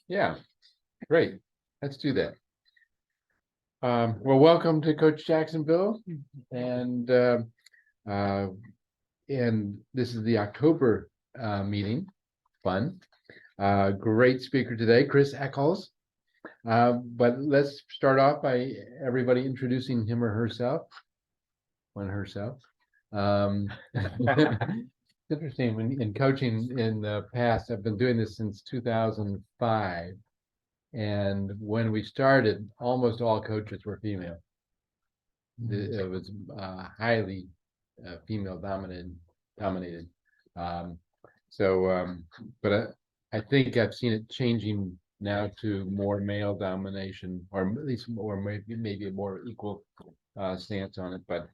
Yeah, great. Let's do that. Well, welcome to Coach Jacksonville, and this is the October meeting. Fun. Great speaker today, Chris Eckols. But let's start off by everybody introducing him or herself. Herself. Interesting. When in coaching in the past, I've been doing this since 2005. And when we started, almost all coaches were female. It was highly female dominated. But I think I've seen it changing now to more male domination, or at least more, maybe a more equal stance on it. But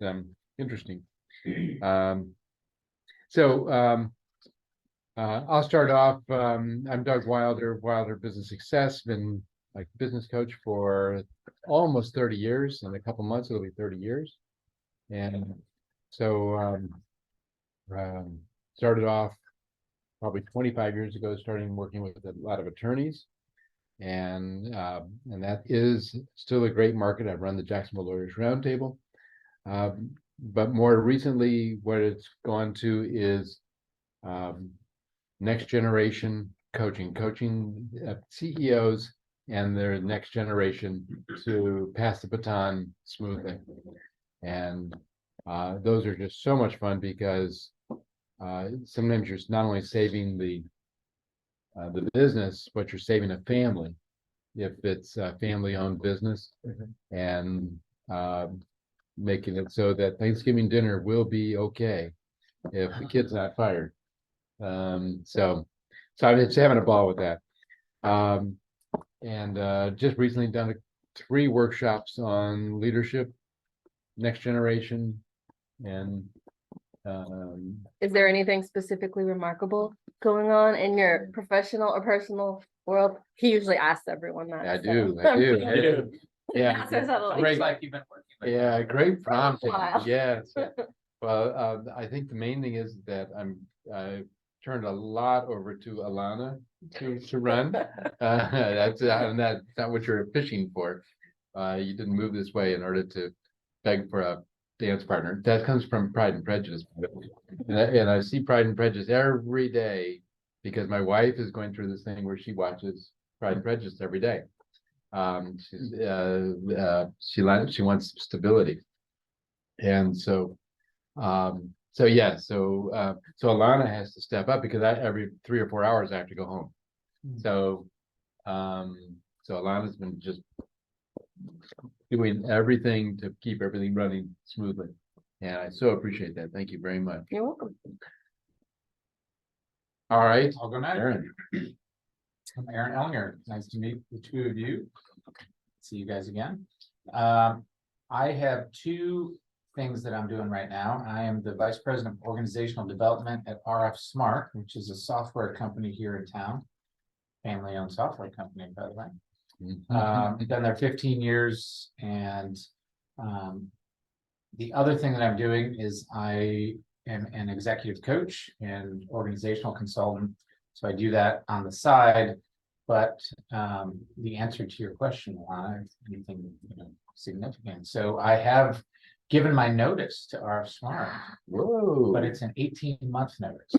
interesting. I'll start off. I'm Doug Wilder Business Success. Been like business coach for almost 30 years. In a couple months, it'll be 30 years. And so started off probably 25 years ago, starting working with a lot of attorneys. And that is still a great market. I've run the Jacksonville Lawyers Roundtable. But more recently, what it's gone to is next generation coaching CEOs and their next generation to pass the baton smoothly. And those are just so much fun because sometimes you're not only saving the business, but you're saving a family if it's a family-owned business, and making it so that Thanksgiving dinner will be okay if the kid's not fired. So I'm just having a ball with that. And just recently done 3 workshops on leadership, next generation, and is there anything specifically remarkable going on in your professional or personal world? He usually asks everyone that. I do. Yeah, Great. Like you've been working. Yeah, great prompting. Yes. Well, I think the main thing is that I turned a lot over to Alana to run. That's not what you're fishing for. You didn't move this way in order to beg for a dance partner. That comes from Pride and Prejudice. And I see Pride and Prejudice every day because my wife is going through this thing where she watches Pride and Prejudice every day. She wants stability. And so Alana has to step up because every 3 or 4 hours I have to go home. So Alana's been just doing everything to keep everything running smoothly. And I so appreciate that. Thank you very much. You're welcome. All right. I'll go next. Aaron. I'm Aaron Ellinger. Nice to meet the 2 of you. See you guys again. I have 2 things that I'm doing right now. I am the Vice President of Organizational Development at RF Smart, which is a software company here in town. Family-owned software company, by the way. I've been there 15 years, and the other thing that I'm doing is I am an executive coach and organizational consultant. So I do that on the side, but the answer to your question, Alana, anything significant. So I have given my notice to RF Smart. Whoa. But it's an 18-month notice.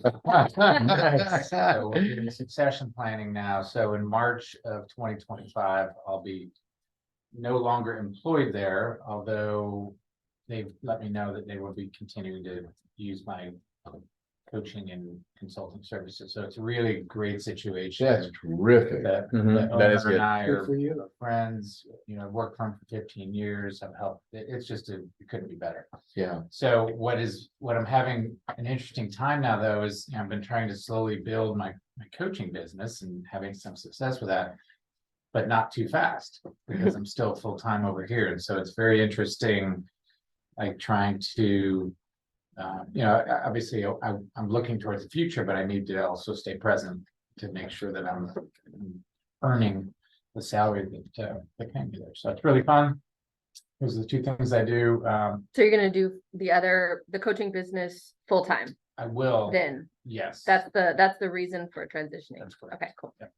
So we're doing succession planning now. So in March of 2025, I'll be no longer employed there, although they've let me know that they will be continuing to use my coaching and consulting services. So it's a really great situation. That's terrific. That That is good. And I are for you. friends, I've worked for him for 15 years. I've helped. It's just it couldn't be better. Yeah. So what I'm having an interesting time now, though, is I've been trying to slowly build my coaching business and having some success with that, but not too fast because I'm still full-time over here. And so it's very interesting, like trying to obviously I'm looking towards the future, but I need to also stay present to make sure that I'm earning the salary that can be there. So it's really fun. Those are the 2 things I do. So you're gonna do the coaching business full time? I will. Then Yes. that's the reason for transitioning. That's correct. Okay, cool. Yeah.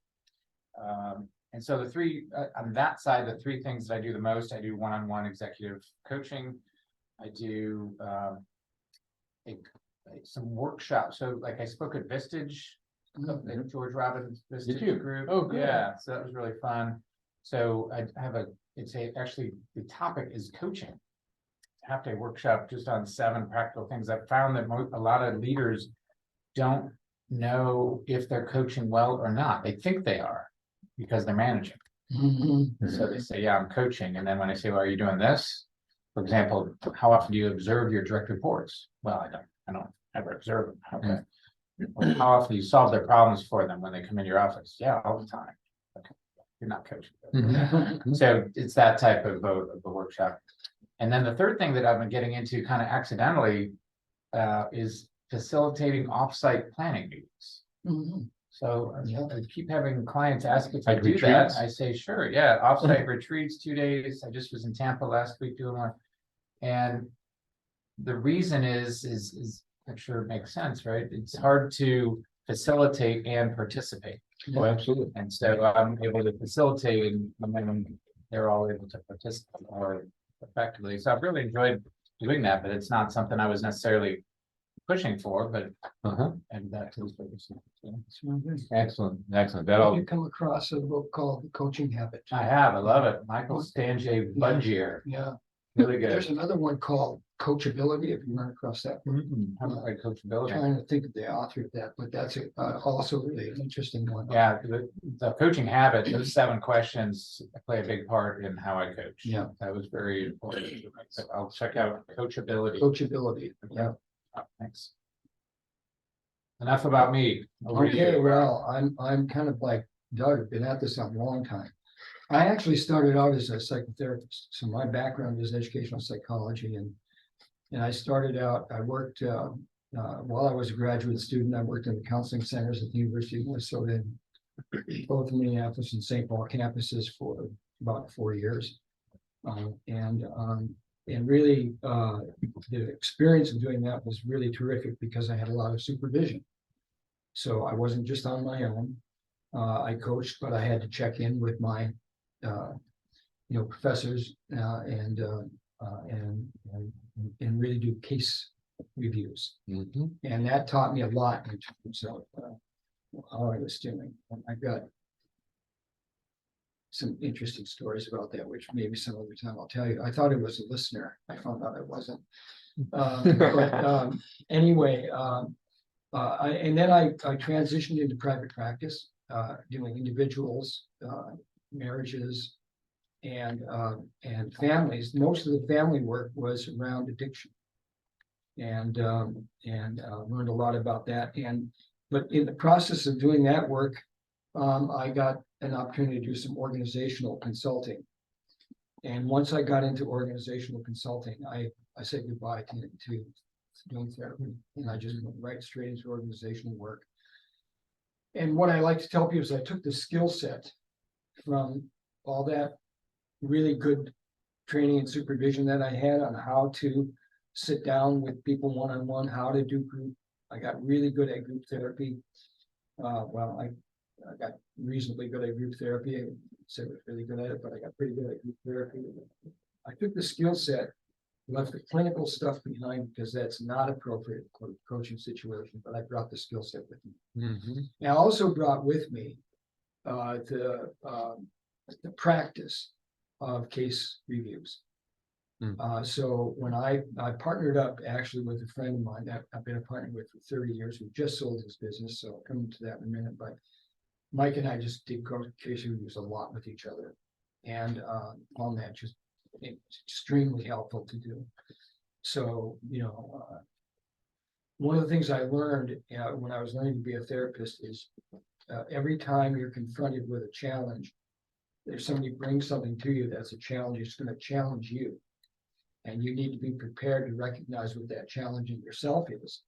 And so the three, on that side, the three things that I do the most, I do one-on-one executive coaching. I do some workshops. So like I spoke at Vistage, the George Robbins Did Vistage you? group. Oh, good. Yeah, so that was really fun. So I have actually, the topic is coaching. Half-day workshop just on 7 practical things. I've found that a lot of leaders don't know if they're coaching well or not. They think they are because they're managing. So they say, yeah, I'm coaching. And then when I say, well, are you doing this? For example, how often do you observe your direct reports? Well, I don't ever observe them. Okay. Well, how often do you solve their problems for them when they come in your office? Yeah, all the time. Okay. You're not coaching. So it's that type of a workshop. And then the third thing that I've been getting into kind of accidentally is facilitating offsite planning meetings. So I keep having clients ask if I Like do that. retreats? I say, sure, yeah, offsite retreats, 2 days. I just was in Tampa last week doing one. And the reason is I'm sure it makes sense, right? It's hard to facilitate and participate. Oh, absolutely. And so I'm able to facilitate and then they're all able to participate more effectively. So I've really enjoyed doing that, but it's not something I was necessarily pushing for, but and that is what Excellent, excellent. Did That'll, you come across a book called The Coaching Habit? I have. I love it. Michael Stanjay Bungier. Yeah, Really good. there's another one called Coachability, if you run across that. How about like I'm coachability? trying to think of the author of that, but that's also really an interesting one. Yeah, the coaching habit, those 7 questions play a big part in how I coach. Yeah. That was very important. to me. So I'll check out coachability. Coachability, yeah. Thanks. Enough about me. Over to Okay, you. well, I'm kind of like Doug, been at this a long time. I actually started out as a psychotherapist, so my background is educational psychology, and I started out, I worked while I was a graduate student, I worked in the counseling centers at the University of Minnesota, both Minneapolis and St. Paul campuses for about 4 years. And really, the experience of doing that was really terrific because I had a lot of supervision. So I wasn't just on my own. I coached, but I had to check in with my, professors and really do case reviews. And that taught me a lot in terms of how I was doing. I've got some interesting stories about that, which maybe some other time I'll tell you. I thought it was a listener. I found out I wasn't. Anyway, and then I transitioned into private practice, doing individuals, marriages, and families. Most of the family work was around addiction, and learned a lot about that. But in the process of doing that work, I got an opportunity to do some organizational consulting. And once I got into organizational consulting, I said goodbye to doing therapy, and I just went right straight into organizational work. And what I like to tell people is I took the skill set from all that really good training and supervision that I had on how to sit down with people one-on-one, how to do group. I got really good at group therapy. I got reasonably good at group therapy. I said I was really good at it, but I got pretty good at group therapy. I took the skill set, left the clinical stuff behind because that's not appropriate for a coaching situation, but I brought the skill set with me. And I also brought with me the practice of case reviews. So when I partnered up actually with a friend of mine that I've been a partner with for 30 years, who just sold his business. So I'll come to that in a minute, but Mike and I just did case reviews a lot with each other, and found that just extremely helpful to do. So, one of the things I learned when I was learning to be a therapist is every time you're confronted with a challenge, if somebody brings something to you that's a challenge, it's going to challenge you. And you need to be prepared to recognize what that challenge in yourself is,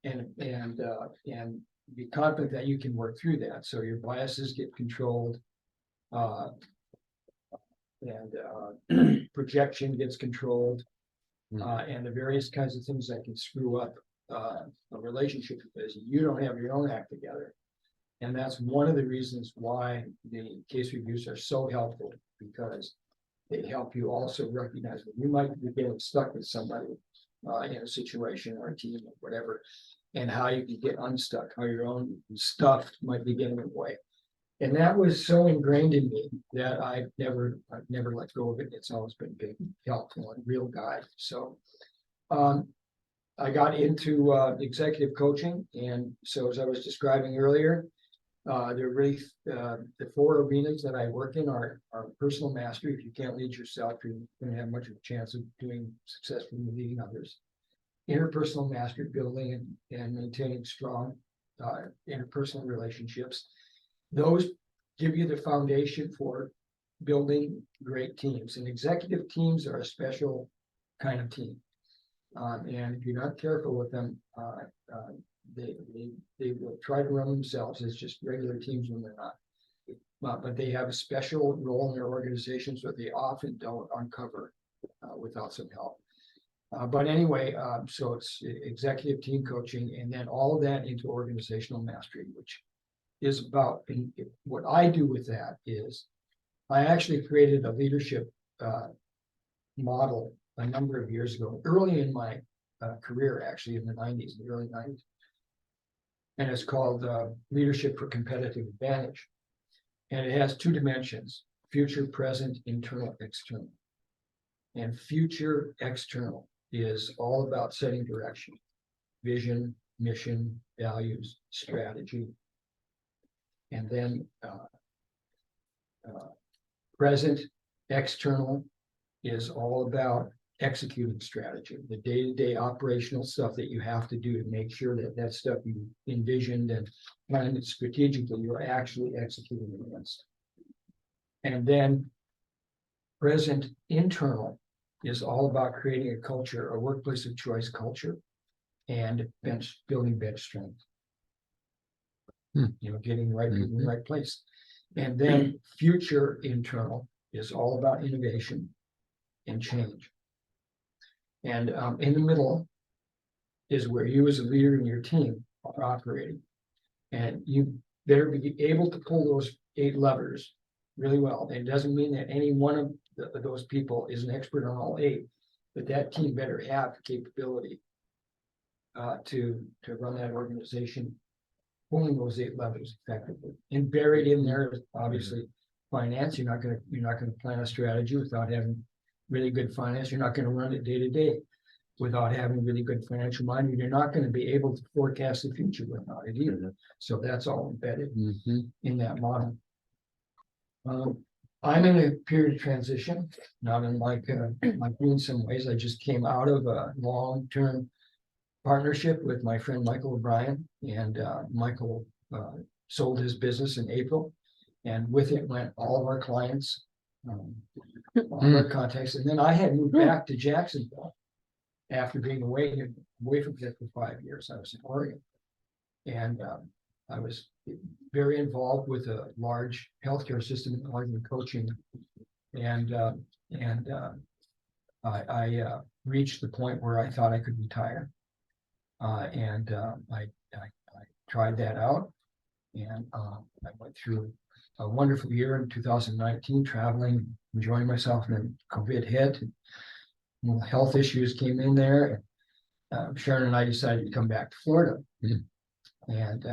and be confident that you can work through that. So your biases get controlled, and projection gets controlled, and the various kinds of things that can screw up a relationship because you don't have your own act together. And that's one of the reasons why the case reviews are so helpful, because they help you also recognize that you might be getting stuck with somebody in a situation or a team or whatever, and how you can get unstuck, how your own stuff might be getting in the way. And that was so ingrained in me that I've never let go of it. It's always been big helpful and real guide. So I got into executive coaching, and so as I was describing earlier, there are really the four arenas that I work in are personal mastery. If you can't lead yourself, you're going to have much of a chance of doing successfully leading others. Interpersonal mastery, building and maintaining strong interpersonal relationships. Those give you the foundation for building great teams. And executive teams are a special kind of team. And if you're not careful with them, they will try to run themselves as just regular teams when they're not. But they have a special role in their organizations that they often don't uncover without some help. But anyway, so it's executive team coaching, and then all of that into organizational mastery, which is about, and what I do with that is I actually created a leadership model a number of years ago, early in my career, actually in the 90s, the early 90s. And it's called Leadership for Competitive Advantage. And it has two dimensions: future, present, internal, external. And future external is all about setting direction, vision, mission, values, strategy. And then present external is all about executing strategy, the day-to-day operational stuff that you have to do to make sure that that stuff you envisioned and planned it strategically, you're actually executing against. And then present internal is all about creating a culture, a workplace of choice culture, and building bench strength. You know, getting the right people in the right place. And then future internal is all about innovation and change. And in the middle is where you as a leader in your team are operating. And you better be able to pull those 8 levers really well. It doesn't mean that any one of those people is an expert on all 8, but that team better have the capability to run that organization, pulling those 8 levers effectively. And buried in there is obviously finance. You're not gonna plan a strategy without having really good finance. You're not gonna run it day to day without having really good financial mind. You're not gonna be able to forecast the future without it either. So that's all embedded in that model. I'm in a period of transition, not unlike you in some ways. I just came out of a long-term partnership with my friend Michael O'Brien, and Michael sold his business in April, and with it went all of our clients, all of our contacts. And then I had moved back to Jacksonville after being away from it for 5 years. I was in Oregon, and I was very involved with a large healthcare system in Oregon coaching, and I reached the point where I thought I could retire. I tried that out, and I went through a wonderful year in 2019, traveling, enjoying myself, and then COVID hit. Health issues came in there, and Sharon and I decided to come back to Florida. And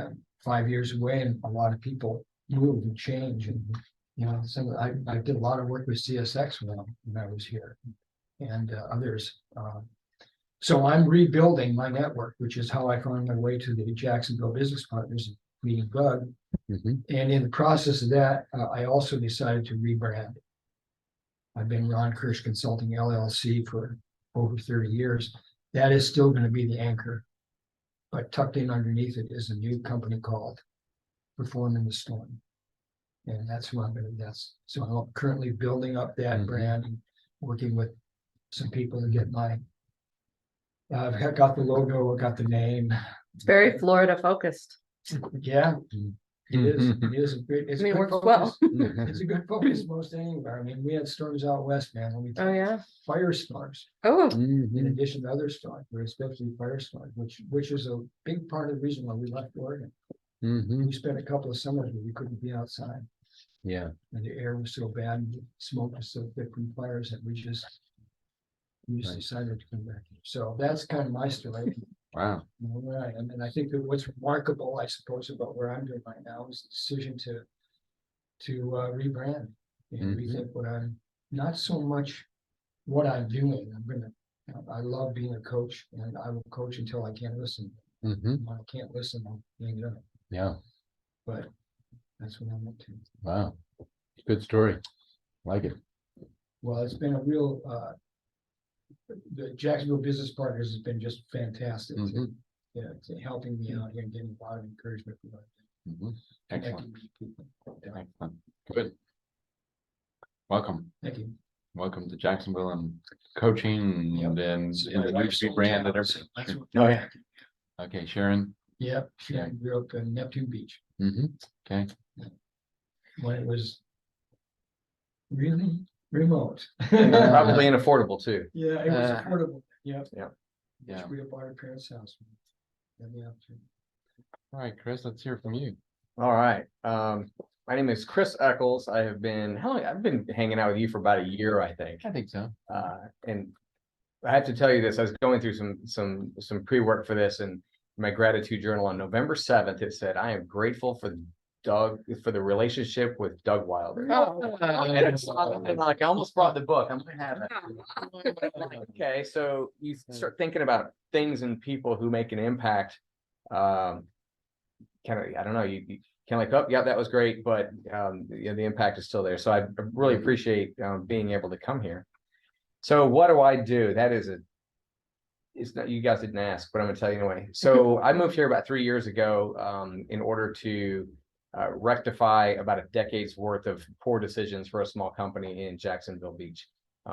5 years away, and a lot of people move and change, and you know, I did a lot of work with CSX when I was here, and others. So I'm rebuilding my network, which is how I found my way to the Jacksonville Business Partners meeting Bug. And in the process of that, I also decided to rebrand. I've been Ron Kirsch Consulting LLC for over 30 years. That is still going to be the anchor, but tucked in underneath it is a new company called Perform in the Storm. And that's who I'm going to, so I'm currently building up that brand and working with some people to get I've got the logo, I've got the name. It's very Florida focused. Yeah, it is. It is a great. It's I mean, a it good works focus. well. It's a good focus most anywhere. I mean, we had storms out west, man. Let me tell Oh, you. yeah. Firestorms, Oh, in addition to other storms, but especially firestorms, which is a big part of the reason why we left Oregon. Mm-hmm. We spent a couple of summers where we couldn't be outside, Yeah. and the air was so bad, and the smoke was so thick from fires that we just Right. decided to come back here. So that's kind of my story. Wow. All right, I mean, I think that what's remarkable, I suppose, about where I'm doing right now is the decision to rebrand and rethink what I'm, not so much what I'm doing. I love being a coach, and I will coach until I can't listen. Mm-hmm. When I can't listen, I'll hang it up. Yeah. But that's what I'm up to. Wow. Good story. Like it. Well, it's been a real, the Jacksonville Business Partners has been just fantastic. Mhm. Yeah, it's helping me out here and getting a lot of encouragement from Mhm. Excellent. connecting with people. Yeah, Excellent. Good. Welcome. thank you. Welcome to Jacksonville and coaching Yep. and then So in my the wife's new sold brand and towns, everything. that's what- Oh, yeah. Okay, Sharon. Yep, she grew up in Neptune Beach Mm-hmm. Okay. when it was really remote. Probably unaffordable too. Yeah, it was Uh, affordable. Yep. Yeah. Yeah. We up our parents' house. Yeah. All right, Chris, let's hear from you. All right. My name is Chris Eccles. I have been, how long? I've been hanging out with you for about a year, I think. I think so. And I have to tell you this, I was going through some pre-work for this, and my gratitude journal on November 7th, it said, I am grateful for for the relationship with Doug Wilder. And like, I almost brought the book. I'm gonna have it. Okay, so you start thinking about things and people who make an impact. Kind of, I don't know, you kind of like, oh, yeah, that was great, but the impact is still there. So I really appreciate being able to come here. So what do I do? That is it's not, you guys didn't ask, but I'm gonna tell you anyway. So I moved here about 3 years ago in order to rectify about a decade's worth of poor decisions for a small company in Jacksonville Beach.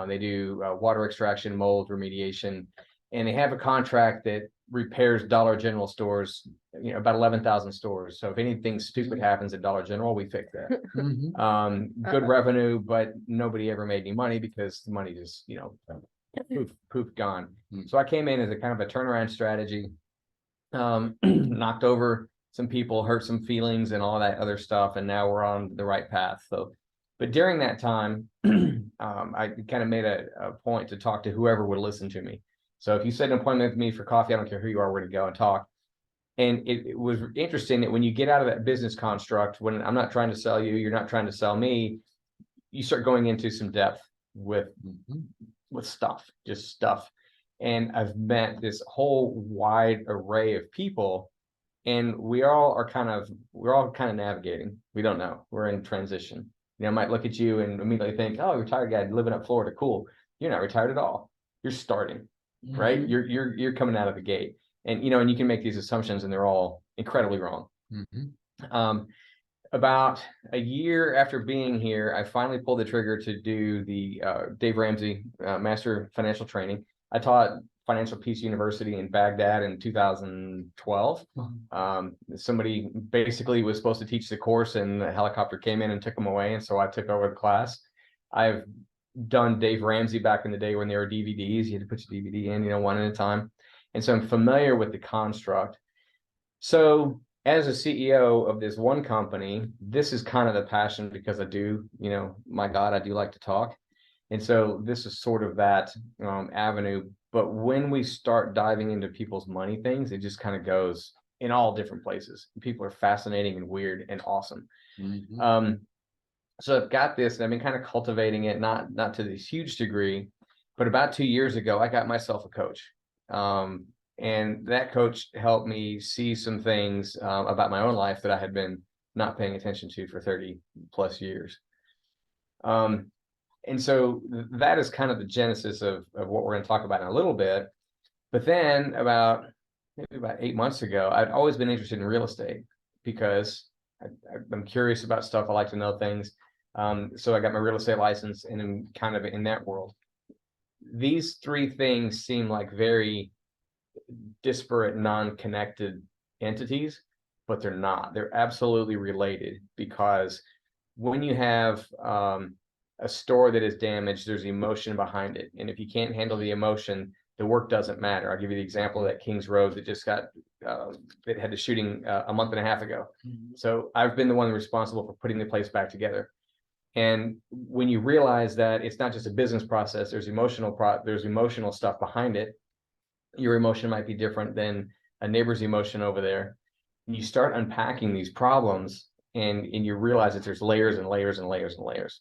They do water extraction, mold remediation, and they have a contract that repairs Dollar General stores, about 11,000 stores. So if anything stupid happens at Dollar General, we fix that. Mhm. Good revenue, but nobody ever made any money because the money just, poof, gone. Mm. So I came in as a kind of a turnaround strategy, knocked over some people, hurt some feelings and all that other stuff. And now we're on the right path. So, but during that time, I kind of made a point to talk to whoever would listen to me. So if you set an appointment with me for coffee, I don't care who you are, we're going to go and talk. And it was interesting that when you get out of that business construct, when I'm not trying to sell you, you're not trying to sell me, you start going into some depth with stuff, just stuff. And I've met this whole wide array of people, and we're all kind of navigating. We don't know. We're in transition. I might look at you and immediately think, oh, retired guy living up Florida, cool. You're not retired at all. You're starting, right? You're coming out of the gate. And and you can make these assumptions and they're all incredibly wrong. About a year after being here, I finally pulled the trigger to do the Dave Ramsey Master Financial Training. I taught Financial Peace University in Baghdad in 2012. Somebody basically was supposed to teach the course, and the helicopter came in and took them away, and so I took over the class. I've done Dave Ramsey back in the day when there were DVDs. You had to put your DVD in, one at a time. And so I'm familiar with the construct. So as a CEO of this one company, this is kind of the passion, because I do, my God, I do like to talk. And so this is sort of that avenue. But when we start diving into people's money things, it just kind of goes in all different places. People are fascinating and weird and awesome. So I've got this, and I've been kind of cultivating it, not to this huge degree, but about 2 years ago, I got myself a coach. And that coach helped me see some things about my own life that I had been not paying attention to for 30 plus years. And so that is kind of the genesis of what we're going to talk about in a little bit. But then about 8 months ago, I'd always been interested in real estate because I'm curious about stuff. I like to know things. So I got my real estate license, and I'm kind of in that world. These three things seem like very disparate, non-connected entities, but they're not. They're absolutely related, because when you have a store that is damaged, there's emotion behind it. And if you can't handle the emotion, the work doesn't matter. I'll give you the example of that Kings Road that just got, that had the shooting a month and a half ago. So I've been the one responsible for putting the place back together. And when you realize that it's not just a business process, there's emotional stuff behind it. Your emotion might be different than a neighbor's emotion over there. And you start unpacking these problems, and you realize that there's layers and layers and layers and layers.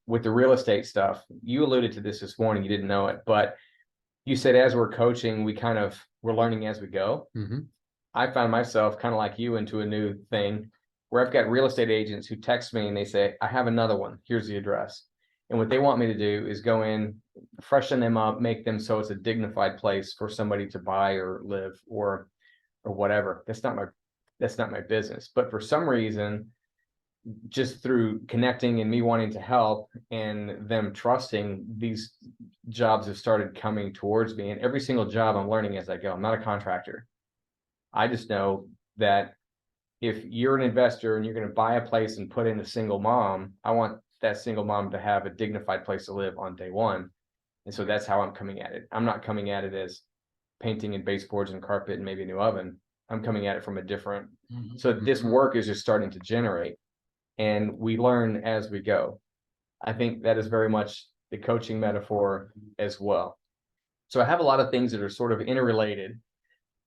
With the real estate stuff, you alluded to this morning, you didn't know it, but you said as we're coaching, we're learning as we go. Mm-hmm. I found myself kind of like you into a new thing where I've got real estate agents who text me and they say, I have another one, here's the address. And what they want me to do is go in, freshen them up, make them so it's a dignified place for somebody to buy or live or whatever. That's not my business. But for some reason, just through connecting and me wanting to help and them trusting, these jobs have started coming towards me. And every single job I'm learning as I go. I'm not a contractor. I just know that if you're an investor and you're going to buy a place and put in a single mom, I want that single mom to have a dignified place to live on day one. And so that's how I'm coming at it. I'm not coming at it as painting and baseboards and carpet and maybe a new oven. I'm coming at it from a different. So this work is just starting to generate, and we learn as we go. I think that is very much the coaching metaphor as well. So I have a lot of things that are sort of interrelated.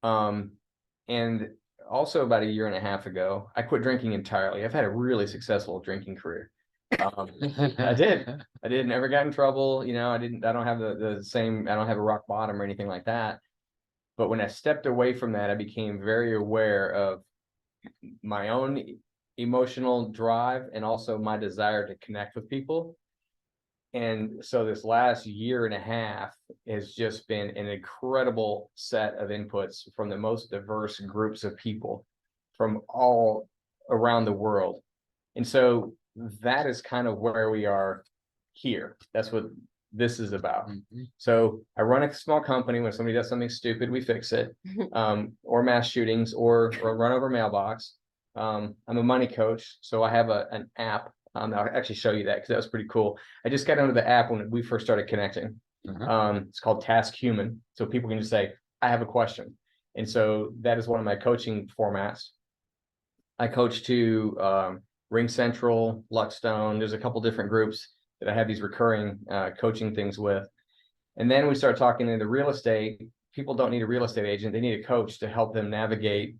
And also about a year and a half ago, I quit drinking entirely. I've had a really successful drinking career. I did, never got in trouble. You know, I don't have I don't have a rock bottom or anything like that. But when I stepped away from that, I became very aware of my own emotional drive and also my desire to connect with people. And so this last year and a half has just been an incredible set of inputs from the most diverse groups of people from all around the world. And so that is kind of where we are here. That's what this is about. Mm-hmm. So I run a small company. When somebody does something stupid, we fix it, or mass shootings, or run over mailbox. I'm a money coach, so I have an app. I'll actually show you that because that was pretty cool. I just got into the app when we first started connecting. It's called Task Human. So people can just say, I have a question. And so that is one of my coaching formats. I coach to Ring Central, Luckstone. There's a couple different groups that I have these recurring coaching things with. And then we start talking into real estate. People don't need a real estate agent. They need a coach to help them navigate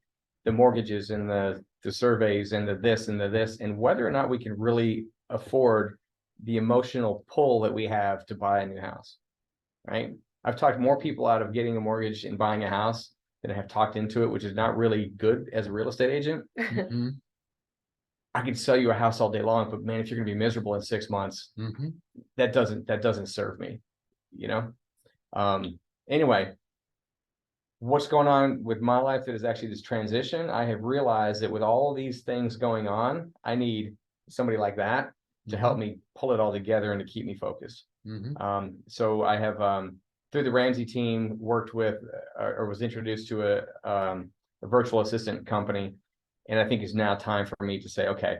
the mortgages and the surveys and the this and the this, and whether or not we can really afford the emotional pull that we have to buy a new house, right? I've talked more people out of getting a mortgage and buying a house than I have talked into it, which is not really good as a real estate agent. Mm-hmm. I could sell you a house all day long, but man, if you're going to be miserable in 6 months, Mm-hmm. that doesn't serve me, you know? Anyway, what's going on with my life that is actually this transition, I have realized that with all these things going on, I need somebody like that to help me pull it all together and to keep me focused. Mm-hmm. So I have, through the Ramsey team, worked with or was introduced to a virtual assistant company. And I think it's now time for me to say, okay,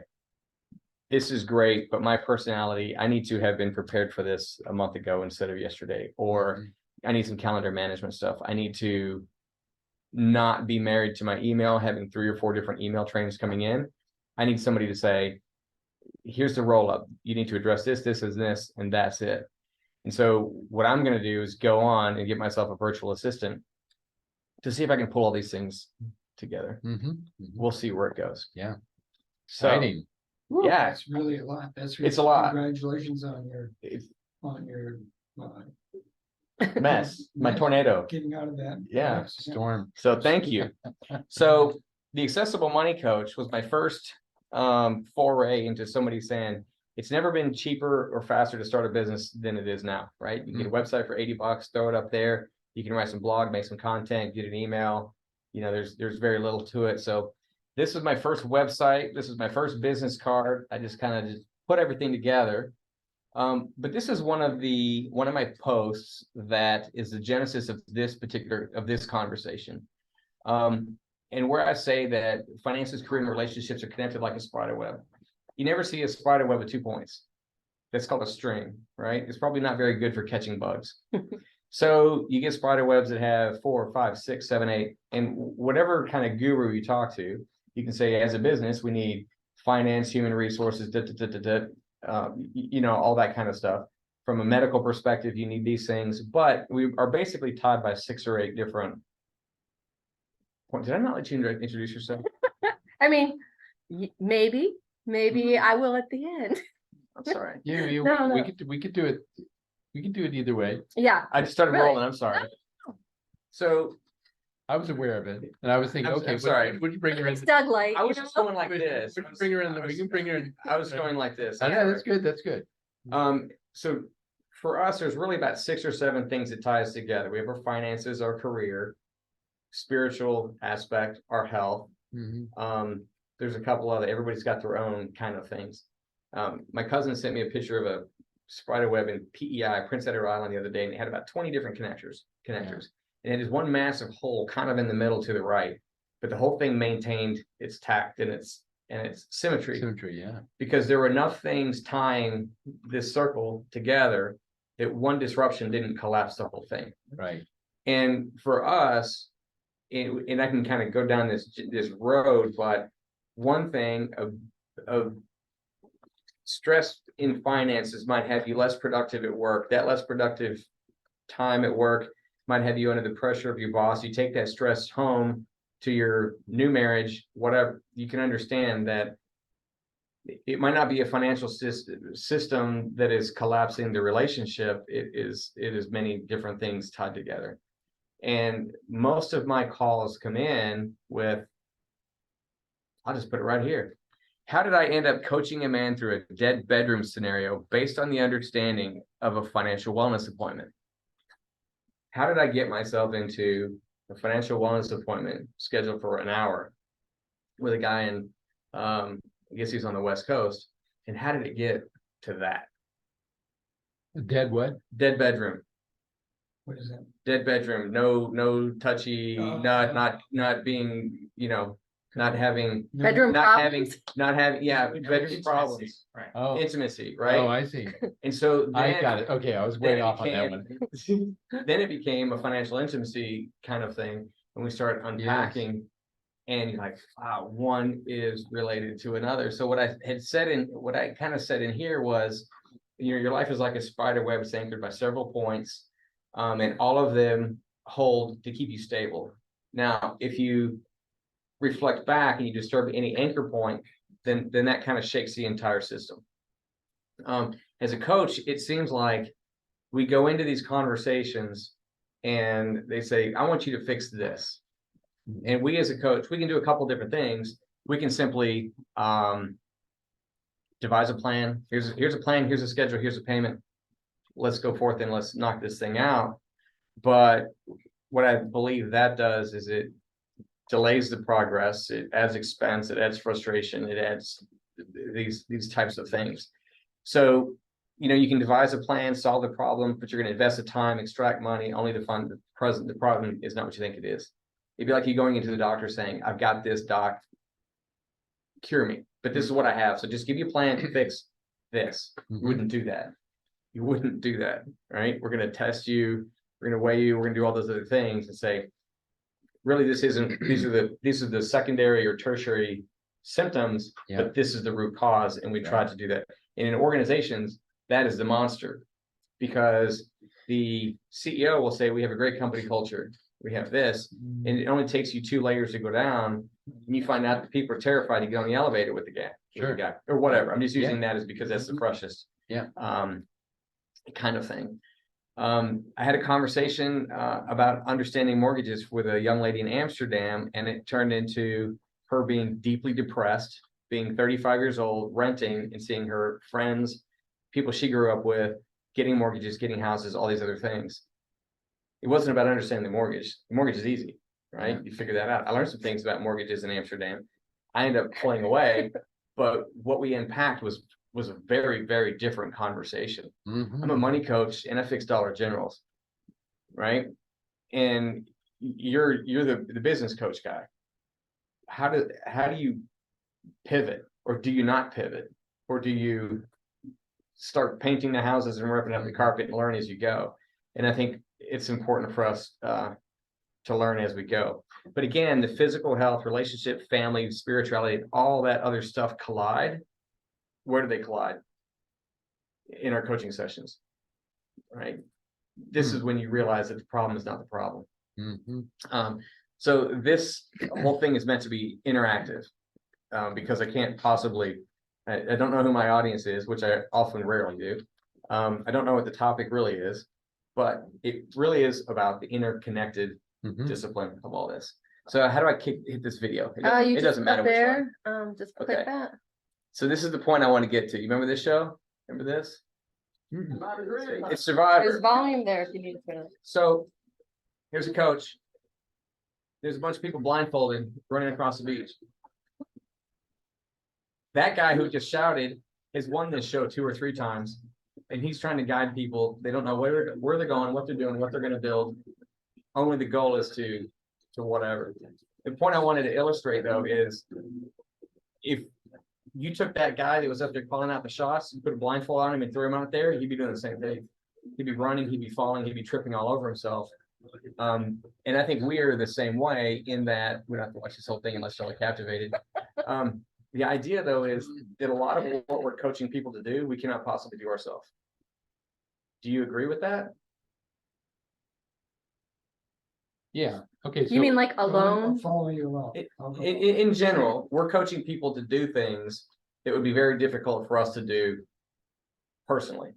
this is great, but my personality, I need to have been prepared for this a month ago instead of yesterday, or I need some calendar management stuff. I need to not be married to my email, having 3 or 4 different email trains coming in. I need somebody to say, here's the roll up. You need to address this, this, and this, and that's it. And so what I'm going to do is go on and get myself a virtual assistant to see if I can pull all these things together. Mm-hmm. Mm-hmm. We'll see where it goes. Yeah. So, Exciting. yeah, That's really a lot. That's It's a lot. Congratulations on it's your mess, my tornado. getting out of that. Yeah. mess. Storm. So thank you. So the Accessible Money Coach was my first foray into somebody saying it's never been cheaper or faster to start a business than it is now, right? You get a website for $80, throw it up there. You can write some blog, make some content, get an email. You know, there's very little to it. So this was my first website. This was my first business card. I just kind of just put everything together. But this is one of my posts that is the genesis of this conversation. And where I say that finances, career, and relationships are connected like a spider web. You never see a spider web with 2 points. That's called a string, right? It's probably not very good for catching bugs. So you get spider webs that have 4, 5, 6, 7, 8, and whatever kind of guru you talk to, you can say, as a business, we need finance, human resources, all that kind of stuff. From a medical perspective, you need these things, but we are basically tied by 6 or 8 different. Did I not let you introduce yourself? I mean, maybe I will at the end. I'm sorry. No, no. We could do it. We can do it either way. Yeah, I just started Really? rolling. I'm sorry. So I was aware of it, and I was thinking, I'm okay, sorry. would you bring her in? it's Doug Light. I was you just know? going like this. Would you bring her in? We can bring her in. I was going like this. I know, that's good. That's good. So for us, there's really about 6 or 7 things that tie us together. We have our finances, our career, spiritual aspect, our health. Mhm. There's a couple other, everybody's got their own kind of things. My cousin sent me a picture of a spider web in PEI, Prince Edward Island, the other day, and it had about 20 different connectors. And it is one massive hole kind of in the middle to the right, but the whole thing maintained its tact and its symmetry. Symmetry, yeah. Because there were enough things tying this circle together that one disruption didn't collapse the whole thing. Right. And for us, and I can kind of go down this road, but one thing of stress in finances might have you less productive at work. That less productive time at work might have you under the pressure of your boss. You take that stress home to your new marriage, whatever. You can understand that it might not be a financial system that is collapsing the relationship. It is many different things tied together. And most of my calls come in with, I'll just put it right here. How did I end up coaching a man through a dead bedroom scenario based on the understanding of a financial wellness appointment? How did I get myself into a financial wellness appointment scheduled for an hour with a guy in, I guess he's on the West Coast. And how did it get to that? A dead what? Dead bedroom. What is that? Dead bedroom, no touchy, not being, not having, Bedroom problems. bedroom problems, Right. Oh, intimacy, oh, right? I see. And so I then, got it. Okay, I was way off on that one. then it became a financial intimacy kind of thing, and we started unpacking. And you're like, wow, one is related to another. So what I kind of said in here was, your life is like a spider web. It's anchored by several points, and all of them hold to keep you stable. Now, if you reflect back and you disturb any anchor point, then that kind of shakes the entire system. As a coach, it seems like we go into these conversations and they say, I want you to fix this. And we as a coach, we can do a couple different things. We can simply devise a plan. Here's a plan, here's a schedule, here's a payment. Let's go forth and let's knock this thing out. But what I believe that does is it delays the progress, it adds expense, it adds frustration, it adds these types of things. So, you can devise a plan, solve the problem, but you're going to invest the time, extract money, only to find the problem is not what you think it is. It'd be like you going into the doctor saying, I've got this, doc, cure me, but this is what I have. So just give you a plan to fix this. You wouldn't do that. You wouldn't do that, right? We're going to test you. We're going to weigh you. We're going to do all those other things and say, really, these are the secondary or tertiary symptoms, but this is the root cause. And we try to do that. And in organizations, that is the monster, because the CEO will say, we have a great company culture. We have this, and it only takes you 2 layers to go down, and you find out that people are terrified to get on the elevator with the guy, or whatever. I'm just using that as because that's the freshest, kind of thing. I had a conversation about understanding mortgages with a young lady in Amsterdam, and it turned into her being deeply depressed, being 35 years old, renting, and seeing her friends, people she grew up with, getting mortgages, getting houses, all these other things. It wasn't about understanding the mortgage. The mortgage is easy, right? You figure that out. I learned some things about mortgages in Amsterdam. I ended up pulling away, but what we unpacked was a very, very different conversation. I'm a money coach and I fix dollar generals, right? And you're the business coach guy. How do you pivot, or do you not pivot, or do you start painting the houses and ripping up the carpet and learn as you go? And I think it's important for us to learn as we go. But again, the physical health, relationship, family, spirituality, all that other stuff collide. Where do they collide? In our coaching sessions, right? This is when you realize that the problem is not the problem. So this whole thing is meant to be interactive, because I can't possibly, I don't know who my audience is, which I often rarely do. I don't know what the topic really is, but it really is about the interconnected discipline of all this. So how do I hit this video? It doesn't matter which one. Just click Okay. that. So this is the point I want to get to. You remember this show? Remember this? It's There's Survivor. volume there if you need to put it. So here's a coach. There's a bunch of people blindfolded running across the beach. That guy who just shouted has won this show 2 or 3 times, and he's trying to guide people. They don't know where they're going, what they're doing, what they're going to build. Only the goal is to whatever. The point I wanted to illustrate though is, if you took that guy that was up there calling out the shots and put a blindfold on him and threw him out there, he'd be doing the same thing. He'd be running, he'd be falling, he'd be tripping all over himself. And I think we are the same way in that we don't have to watch this whole thing unless you're captivated. The idea though is that a lot of what we're coaching people to do, we cannot possibly do ourselves. Do you agree with that? Yeah, okay. You mean like I'll alone? follow you along. In general, we're coaching people to do things that would be very difficult for us to do personally.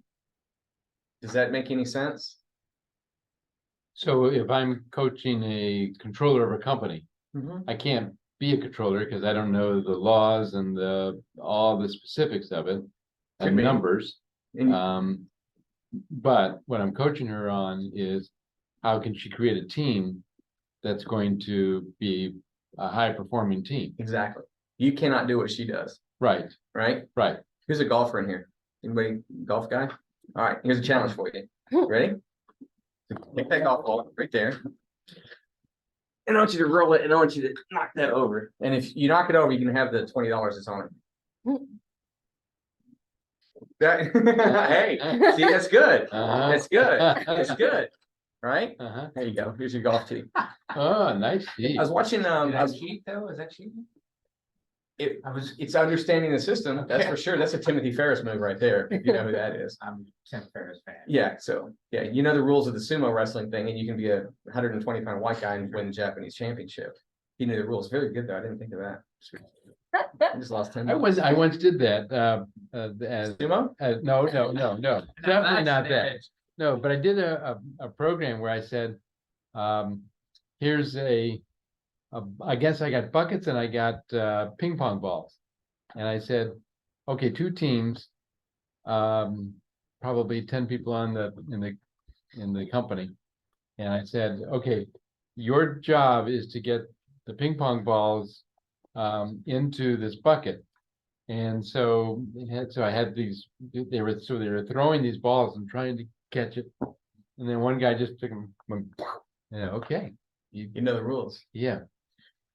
Does that make any sense? So if I'm coaching a controller of a company, I can't be a controller because I don't know the laws and all the specifics of it Could and be. numbers. And But what I'm coaching her on is how can she create a team that's going to be a high performing team. exactly. You cannot do what she does, Right, right? right. Who's a golfer in here? Anybody golf guy? All right, here's a challenge for you. Ready? Take that golf ball right there. And I want you to roll it, and I want you to knock that over. And if you knock it over, you can have the $20 that's on it. That, hey, see, that's good. Uh-huh. That's good. That's good. Right? Uh-huh. There you go. Here's your golf tee. Oh, nice. I was watching, Did I I was, cheat though? Is that cheating? it's understanding the system. That's Okay. for sure. That's a Timothy Ferris move right there. If you know who that is. I'm Tim Ferriss fan. Yeah. So yeah, you know the rules of the sumo wrestling thing, and you can be a 120-pound white guy and win the Japanese championship. He knew the rules. Very good though. I didn't think of that. I just lost 10. I once did that, as, Sumo? no, definitely not that. No, but I did a program where I said, here's I guess I got buckets and I got ping pong balls. And I said, okay, 2 teams, probably 10 people in the company. And I said, okay, your job is to get the ping pong balls into this bucket. And so I had these, they were throwing these balls and trying to catch it. And then one guy just took them, went, yeah, okay. You know the rules. Yeah.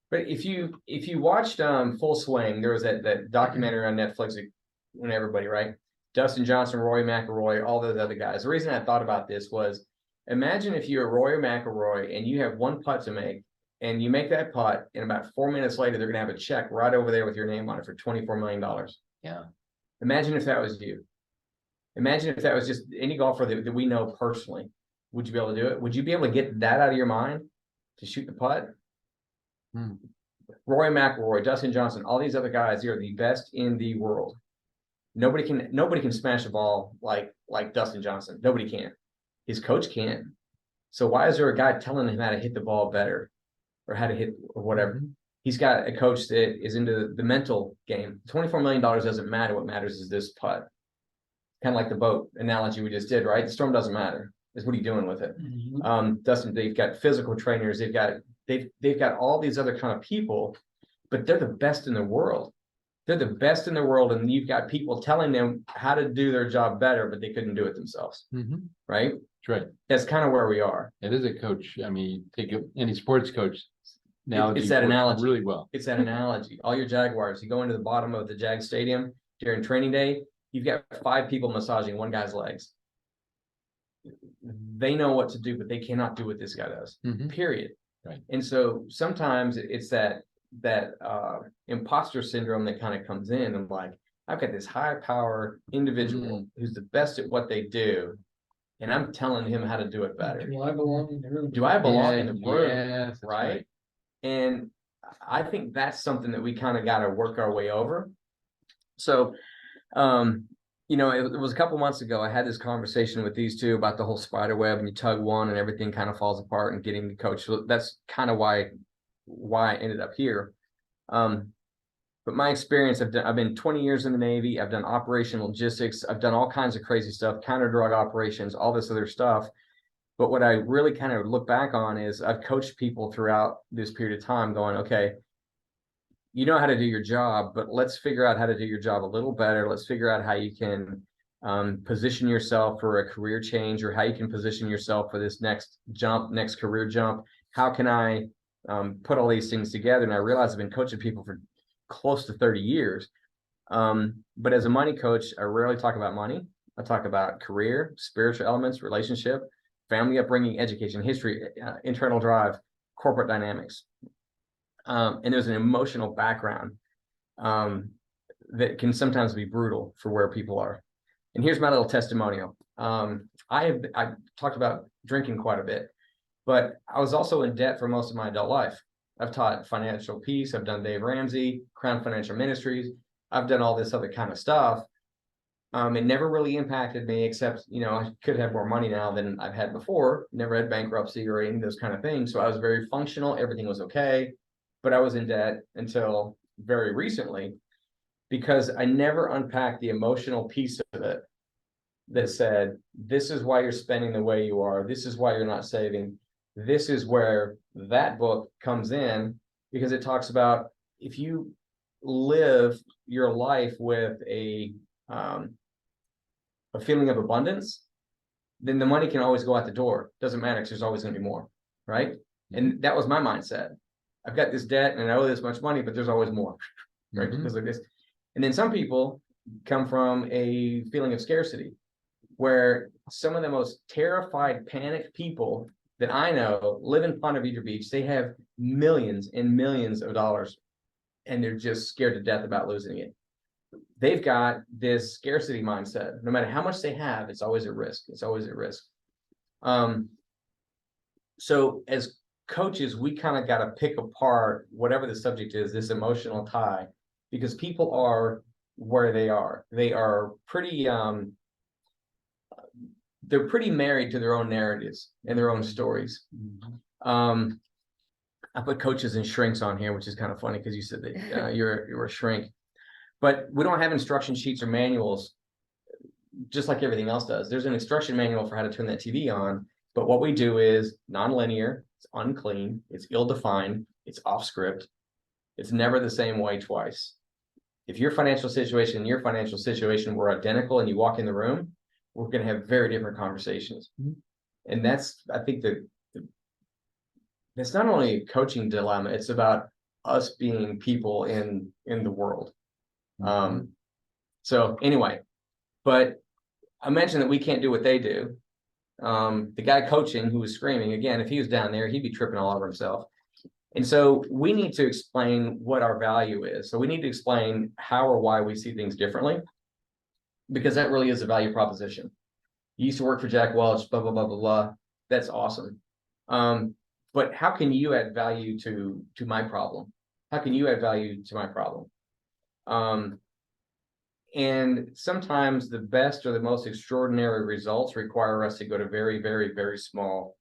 But if you watched Full Swing, there was that documentary on Netflix when everybody, right? Dustin Johnson, Rory McIlroy, all those other guys. The reason I thought about this was, imagine if you're Rory McIlroy and you have 1 putt to make, and you make that putt, and about 4 minutes later, they're gonna have a check right over there with your name on it for $24 million. Yeah. Imagine if that was you. Imagine if that was just any golfer that we know personally. Would you be able to do it? Would you be able to get that out of your mind to shoot the putt? Rory McIlroy, Dustin Johnson, all these other guys, they are the best in the world. Nobody can smash a ball like Dustin Johnson. Nobody can. His coach can. So why is there a guy telling him how to hit the ball better or how to hit or whatever? He's got a coach that is into the mental game. $24 million doesn't matter. What matters is this putt. Kind of like the boat analogy we just did, right? The storm doesn't matter. It's what are you doing with it? Dustin, they've got physical trainers. They've got all these other kind of people, but they're the best in the world. They're the best in the world, and you've got people telling them how to do their job better, but they couldn't do it themselves. Right? That's right. That's kind of where we are. It is a coach. I mean, take any sports coach analogy. It's that works analogy. really well. It's that analogy. All your Jaguars, you go into the bottom of the Jag Stadium during training day, you've got 5 people massaging one guy's legs. they know what to do, but they cannot do what this guy does, Mhm. period. Right. And so sometimes it's that imposter syndrome that kind of comes in and like, I've got this high power individual who's the best at what they do, and I'm telling him how to do it better. Do I belong in the room? Do I belong in the room? Yes, that's Right? And I think that's something that we kind of got to work our way over. So, it was a couple months ago, I had this conversation with these two about the whole spider web, and you tug one and everything kind of falls apart and getting the coach. So that's kind of why I ended up here. But my experience, I've been 20 years in the Navy. I've done operational logistics. I've done all kinds of crazy stuff, counter drug operations, all this other stuff. But what I really kind of look back on is I've coached people throughout this period of time going, okay, you know how to do your job, but let's figure out how to do your job a little better. Let's figure out how you can position yourself for a career change, or how you can position yourself for this next career jump. How can I put all these things together? And I realized I've been coaching people for close to 30 years. But as a money coach, I rarely talk about money. I talk about career, spiritual elements, relationship, family upbringing, education, history, internal drive, corporate dynamics. And there's an emotional background that can sometimes be brutal for where people are. And here's my little testimonial. I've talked about drinking quite a bit, but I was also in debt for most of my adult life. I've taught financial peace. I've done Dave Ramsey, Crown Financial Ministries. I've done all this other kind of stuff. It never really impacted me, except, I could have more money now than I've had before. Never had bankruptcy or any of those kind of things. So I was very functional. Everything was okay. But I was in debt until very recently, because I never unpacked the emotional piece of it that said, this is why you're spending the way you are. This is why you're not saving. This is where that book comes in, because it talks about if you live your life with a feeling of abundance, then the money can always go out the door. Doesn't matter, because there's always going to be more, right? And that was my mindset. I've got this debt and I owe this much money, but there's always more, right? Because like this. And then some people come from a feeling of scarcity, where some of the most terrified, panicked people that I know live in Ponte Vedra Beach. They have millions and millions of dollars, and they're just scared to death about losing it. They've got this scarcity mindset. No matter how much they have, it's always at risk. It's always at risk. So as coaches, we kind of got to pick apart whatever the subject is, this emotional tie, because people are where they are. They are pretty, they're pretty married to their own narratives and their own stories. I put coaches and shrinks on here, which is kind of funny because you said that you're a shrink, but we don't have instruction sheets or manuals, just like everything else does. There's an instruction manual for how to turn that TV on, but what we do is nonlinear. It's unclean, it's ill-defined, it's off script. It's never the same way twice. If your financial situation and your financial situation were identical and you walk in the room, we're going to have very different conversations. And that's, I think, that's not only a coaching dilemma, it's about us being people in the world. So anyway, but I mentioned that we can't do what they do. The guy coaching who was screaming, again, if he was down there, he'd be tripping all over himself. And so we need to explain what our value is. So we need to explain how or why we see things differently, because that really is a value proposition. You used to work for Jack Welch, blah, blah, blah, blah, blah. That's awesome. But how can you add value to my problem? How can you add value to my problem? And sometimes the best or the most extraordinary results require us to go to very, very, very small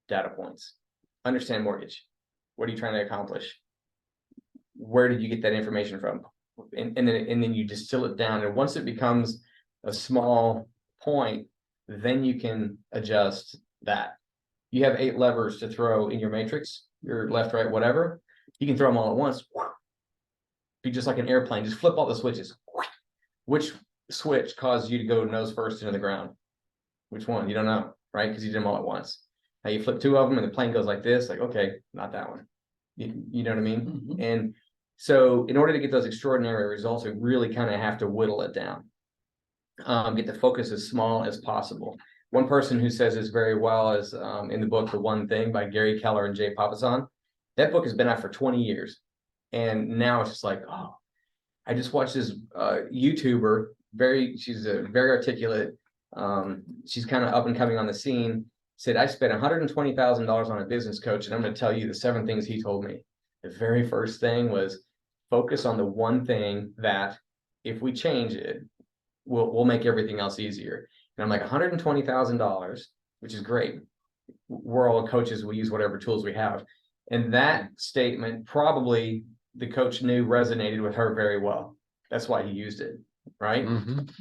data points. Understand mortgage. What are you trying to accomplish? Where did you get that information from? And then you distill it down. And once it becomes a small point, then you can adjust that. You have 8 levers to throw in your matrix, your left, right, whatever. You can throw them all at once. Be just like an airplane. Just flip all the switches. Which switch caused you to go nose first into the ground? Which one? You don't know, right? Because you did them all at once. Now you flip 2 of them and the plane goes like this, like, okay, not that one. You know what I mean? And so in order to get those extraordinary results, we really kind of have to whittle it down. Get the focus as small as possible. One person who says this very well is in the book, The One Thing by Gary Keller and Jay Papasan. That book has been out for 20 years. And now it's just like, oh, I just watched this YouTuber, she's a very articulate, she's kind of up and coming on the scene, said, I spent $120,000 on a business coach, and I'm going to tell you the 7 things he told me. The very first thing was focus on the one thing that if we change it, we'll make everything else easier. And I'm like, $120,000, which is great. We're all coaches, we use whatever tools we have. And that statement probably the coach knew resonated with her very well. That's why he used it, right?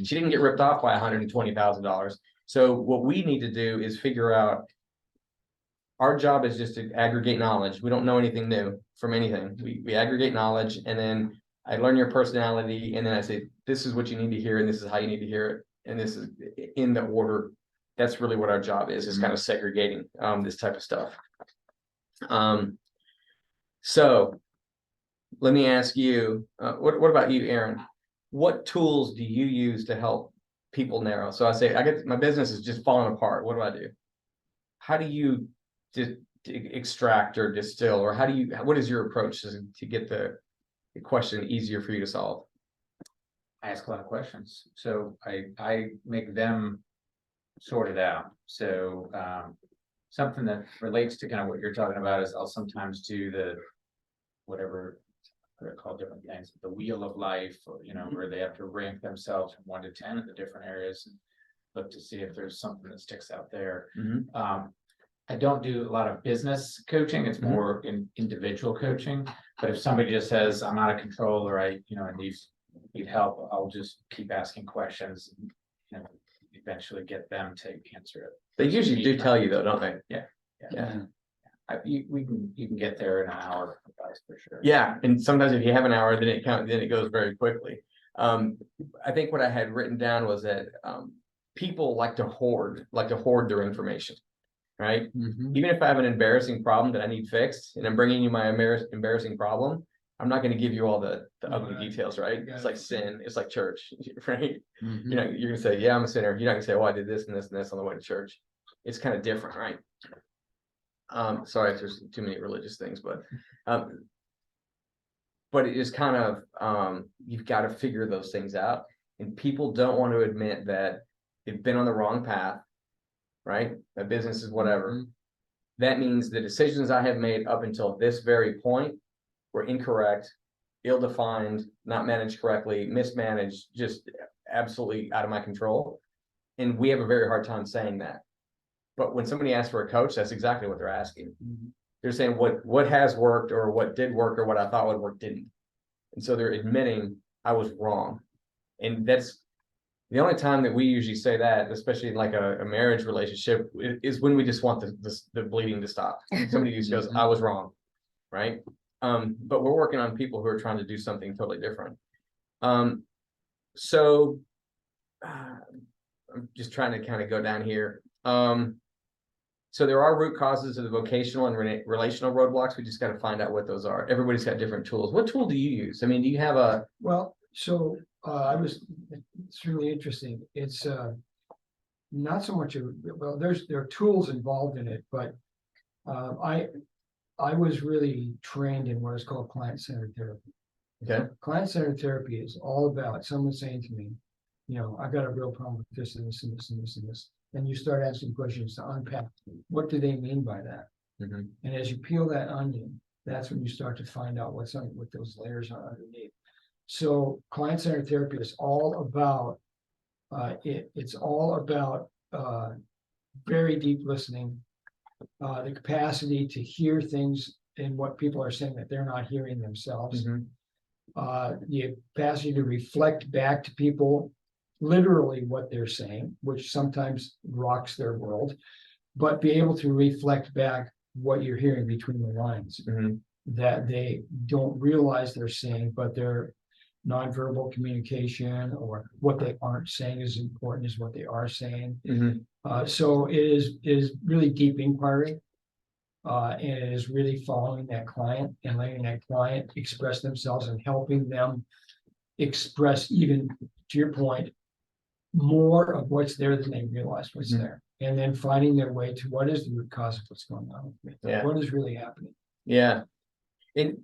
She didn't get ripped off by $120,000. So what we need to do is figure out, our job is just to aggregate knowledge. We don't know anything new from anything. We aggregate knowledge, and then I learn your personality, and then I say, this is what you need to hear, and this is how you need to hear it, and this is in the order. That's really what our job is kind of segregating this type of stuff. So let me ask you, what about you, Aaron? What tools do you use to help people narrow? So I say, my business is just falling apart. What do I do? How do you extract or distill, or what is your approach to get the question easier for you to solve? I ask a lot of questions, so I make them sort it out. So something that relates to kind of what you're talking about is I'll sometimes do whatever they're called, different things, the wheel of life, or, where they have to rank themselves from 1 to 10 in the different areas and look to see if there's something that sticks out there. I don't do a lot of business coaching. It's more individual coaching. But if somebody just says, I'm out of control, or I need help, I'll just keep asking questions and eventually get them to answer it. They usually do tell you though, don't they? Yeah. You can get there in an hour, for sure. Yeah, and sometimes if you have an hour, then it goes very quickly. I think what I had written down was that people like to hoard their information, right? Even if I have an embarrassing problem that I need fixed, and I'm bringing you my embarrassing problem, I'm not going to give you all the ugly details, right? It's like sin, it's like church, right? You're going to say, yeah, I'm a sinner. You're not going to say, oh, I did this and this and this on the way to church. It's kind of different, right? Sorry if there's too many religious things, but it is kind of you've got to figure those things out, and people don't want to admit that they've been on the wrong path, right? That business is whatever. That means the decisions I have made up until this very point were incorrect, ill-defined, not managed correctly, mismanaged, just absolutely out of my control, and we have a very hard time saying that. But when somebody asks for a coach, that's exactly what they're asking. They're saying what has worked, or what did work, or what I thought would work didn't. And so they're admitting I was wrong. And that's the only time that we usually say that, especially in like a marriage relationship, is when we just want the bleeding to stop. Somebody just goes, I was wrong, right? But we're working on people who are trying to do something totally different. So I'm just trying to kind of go down here. So there are root causes of the vocational and relational roadblocks. We just got to find out what those are. Everybody's got different tools. What tool do you use? I mean, do you have a... Well, so it's really interesting. It's not so much there are tools involved in it, but I was really trained in what is called client-centered therapy. Okay. Client-centered therapy is all about someone saying to me, I've got a real problem with this and this and this and this and this. And you start asking questions to unpack what do they mean by that. And as you peel that onion, that's when you start to find out what those layers are underneath. So client-centered therapy is all about it's all about very deep listening, the capacity to hear things in what people are saying that they're not hearing themselves, the capacity to reflect back to people literally what they're saying, which sometimes rocks their world, but be able to reflect back what you're hearing between the lines that they don't realize they're saying, but their nonverbal communication or what they aren't saying is important as what they are saying. So it is really deep inquiry, and it is really following that client and letting that client express themselves and helping them express, even to your point, more of what's there than they realize what's there. and then finding their way to what is the root cause of what's going on with me? Yeah. What is really happening? Yeah. And,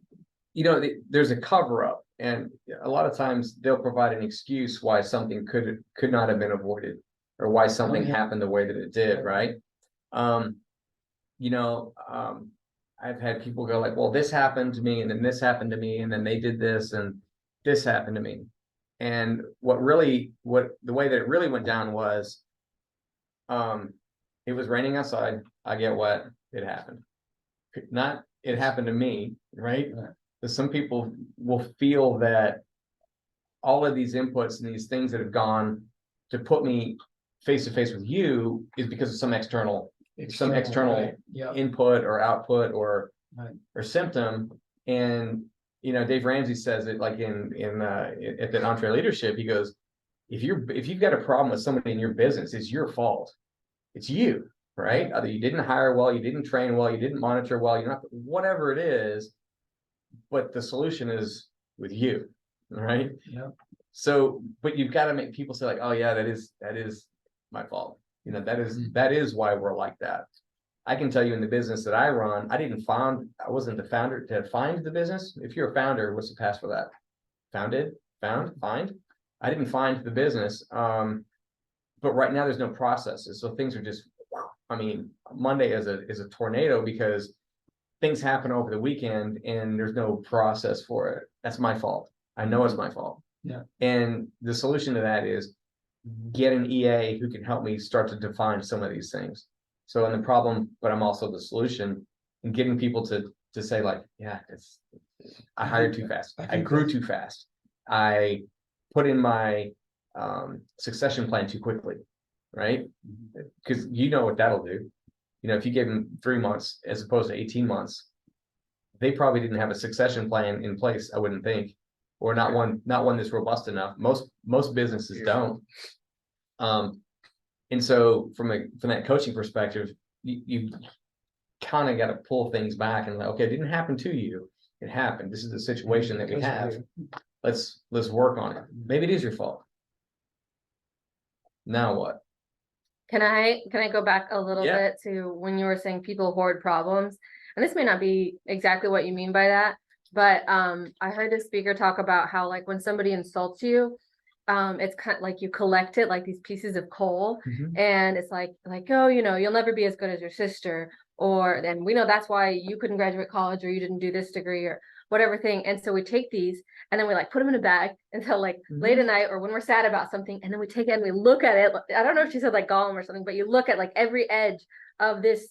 there's a cover up, and a lot of times they'll provide an excuse why something could not have been avoided, or why something yeah. happened the way that it did, right? I've had people go like, well, this happened to me, and then this happened to me, and then they did this, and this happened to me. And the way that it really went down was, it was raining outside, I get wet, it happened. Not, it happened to me, right? Because some people will feel that all of these inputs and these things that have gone to put me face to face with you is because of some external Right. Yeah. input or output or Right. symptom. And Dave Ramsey says it like in at the Entree Leadership, he goes, if you've got a problem with somebody in your business, it's your fault. It's you, right? Either you didn't hire well, you didn't train well, you didn't monitor well, you're not, whatever it is, but the solution is with you, right? Yeah. So, but you've got to make people say like, oh yeah, that is my fault. That is why we're like that. I can tell you in the business that I run, I wasn't the founder to find the business. If you're a founder, what's the pass for that? Find. I didn't find the business. But right now there's no processes. So things are just, I mean, Monday is a tornado because things happen over the weekend and there's no process for it. That's my fault. I know it's my fault. Yeah. And the solution to that is get an EA who can help me start to define some of these things. So I'm the problem, but I'm also the solution, and getting people to say like, yeah, I hired too fast. I grew too fast. I put in my succession plan too quickly, right? Because you know what that'll do. If you gave them 3 months as opposed to 18 months, they probably didn't have a succession plan in place, I wouldn't think, or not one that's robust enough. Most businesses don't. And so from that coaching perspective, you kind of got to pull things back and like, okay, it didn't happen to you. It happened. This is the situation that we have. Let's work on it. Maybe it is your fault. Now what? Can I go back a little Yeah. bit to when you were saying people hoard problems? And this may not be exactly what you mean by that, but I heard a speaker talk about how like when somebody insults you, it's kind of like you collect it like these pieces of coal, and it's like, oh, you'll never be as good as your sister, or then we know that's why you couldn't graduate college or you didn't do this degree or whatever thing. And so we take these and then we like put them in a bag until like late at night or when we're sad about something, and then we take it and we look at it. I don't know if she said like Gollum or something, but you look at like every edge of this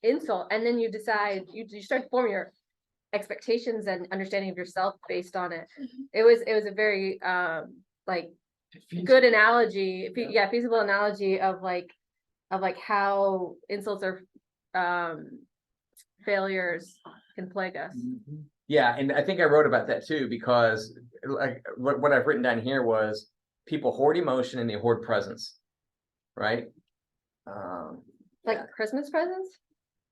insult, and then you decide, you start to form your expectations and understanding of yourself based on it. It was a very like good analogy, feasible analogy of like how insults or failures can plague us. Yeah, and I think I wrote about that too, because like what I've written down here was people hoard emotion and they hoard presence, right? Like Christmas presents?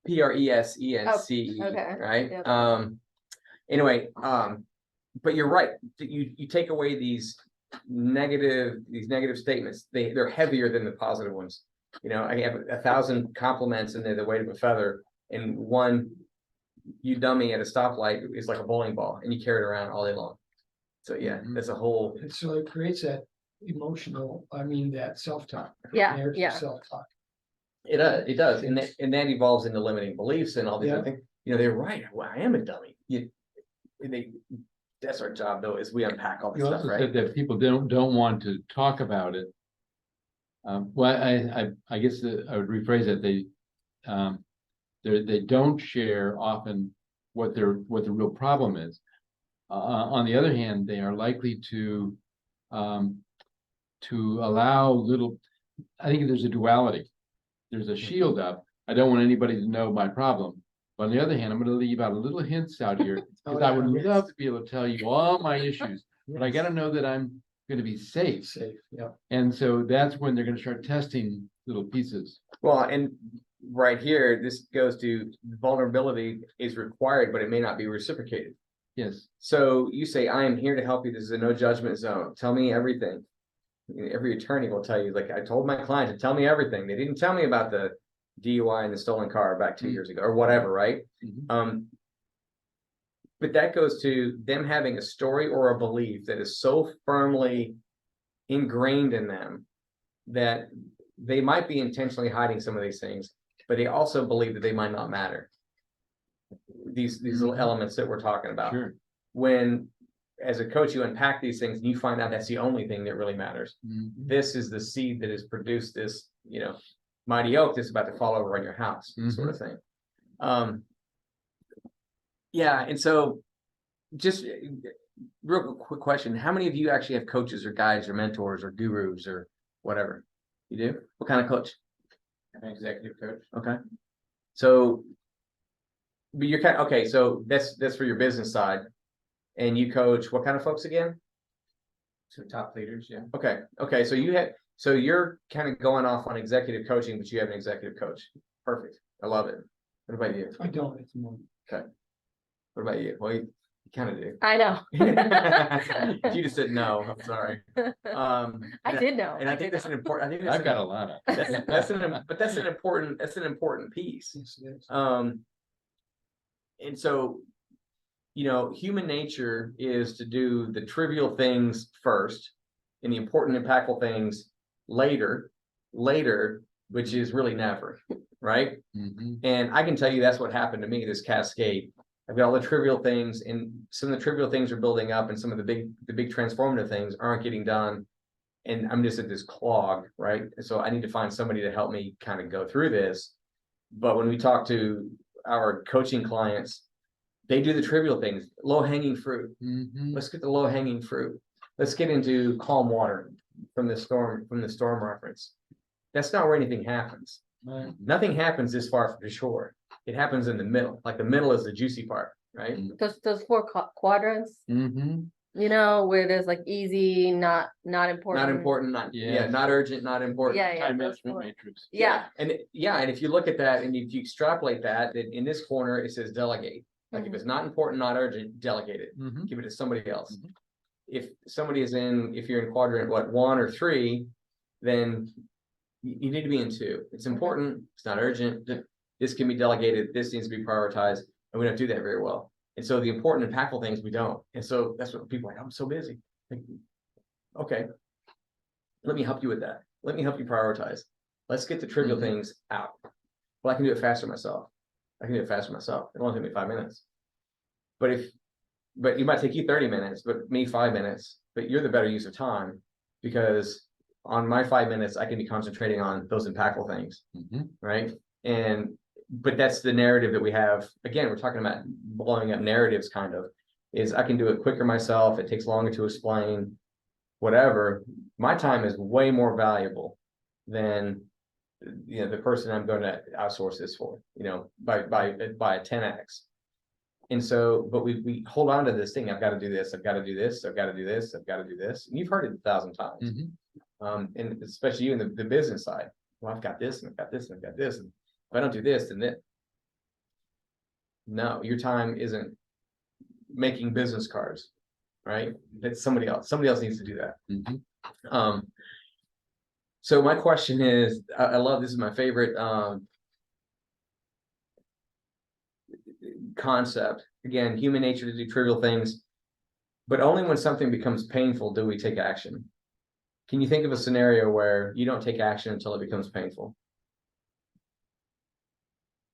PRESENCE, okay. right? Yeah. Anyway, but you're right. You take away these negative statements, they're heavier than the positive ones. I have 1,000 compliments and they're the weight of a feather, and one you dummy at a stoplight is like a bowling ball and you carry it around all day long. So yeah, that's a whole. And so it creates that that self-talk. Yeah. Self-talk. It does. And that evolves into limiting beliefs and all these other things. They're right. Well, I am a dummy. That's our job though, is we unpack all this You stuff, also right? said that people don't want to talk about it. Well, I guess I would rephrase it. They don't share often what the real problem is. On the other hand, they are likely to allow little. I think there's a duality. There's a shield up. I don't want anybody to know my problem. But on the other hand, I'm going to leave out a little hints out here because I would love to be able to tell you all my issues, but I got to know that I'm going to be safe. Yeah. And so that's when they're going to start testing little pieces. Well, and right here, this goes to vulnerability is required, but it may not be reciprocated. Yes. So you say, I am here to help you. This is a no judgment zone. Tell me everything. Every attorney will tell you, like, I told my client to tell me everything. They didn't tell me about the DUI and the stolen car back 2 years ago or whatever, right? But that goes to them having a story or a belief that is so firmly ingrained in them that they might be intentionally hiding some of these things, but they also believe that they might not matter. These little elements that we're talking about. Sure. When, as a coach, you unpack these things and you find out that's the only thing that really matters. This is the seed that has produced this, mighty oak that's about to fall over on your house, sort of thing. Yeah, and so just real quick question: how many of you actually have coaches or guides or mentors or gurus or whatever? You do? What kind of coach? An executive coach. Okay, so, but you're okay. So that's for your business side, and you coach what kind of folks again? So top leaders, yeah. Okay. So you're kind of going off on executive coaching, but you have an executive coach. Perfect. I love it. What about you? I don't at the moment. What about you? Well, you kind of do. I know. If you just said no, I'm sorry. I did know. And I think that's an important. I think that's I've got a lot of. that's an important piece. Yes, it is. And so, human nature is to do the trivial things first and the important, impactful things later, which is really never, right? And I can tell you that's what happened to me, this cascade. I've got all the trivial things, and some of the trivial things are building up, and some of the big transformative things aren't getting done. And I'm just at this clog, right? So I need to find somebody to help me kind of go through this. But when we talk to our coaching clients, they do the trivial things, low-hanging fruit. Let's get the low-hanging fruit. Let's get into calm water from the storm reference. That's not where anything happens. Nothing happens this far from the shore. It happens in the middle. Like the middle is the juicy part, right? Those four quadrants, where there's like easy, not important. Not important, not urgent, not important. Time those management four. matrix. Yeah. And if you look at that and if you extrapolate that, then in this corner it says delegate. Like if it's not important, not urgent, delegate it. Give it to somebody else. If you're in quadrant 1 or 3, then you need to be in 2. It's important, it's not urgent. This can be delegated, this needs to be prioritized, and we don't do that very well. And so the important, impactful things we don't. And so that's what people are like, I'm so busy. Like, okay, let me help you with that. Let me help you prioritize. Let's get the trivial things out. Well, I can do it faster myself. It only took me 5 minutes. But it might take you 30 minutes, but me 5 minutes, but you're the better use of time, because on my 5 minutes, I can be concentrating on those impactful things. Right. But that's the narrative that we have. Again, we're talking about blowing up narratives, kind of, is I can do it quicker myself. It takes longer to explain, whatever. My time is way more valuable than the person I'm going to outsource this for, by a 10x. And so, but we hold on to this thing. I've got to do this. I've got to do this. I've got to do this. I've got to do this. And you've heard it 1,000 times. And especially you in the business side. Well, I've got this and I've got this and I've got this. And if I don't do this, then that. No, your time isn't making business cards, right? That's somebody else. Somebody else needs to do that. So my question is, I love, this is my favorite concept. Again, human nature to do trivial things, but only when something becomes painful do we take action. Can you think of a scenario where you don't take action until it becomes painful?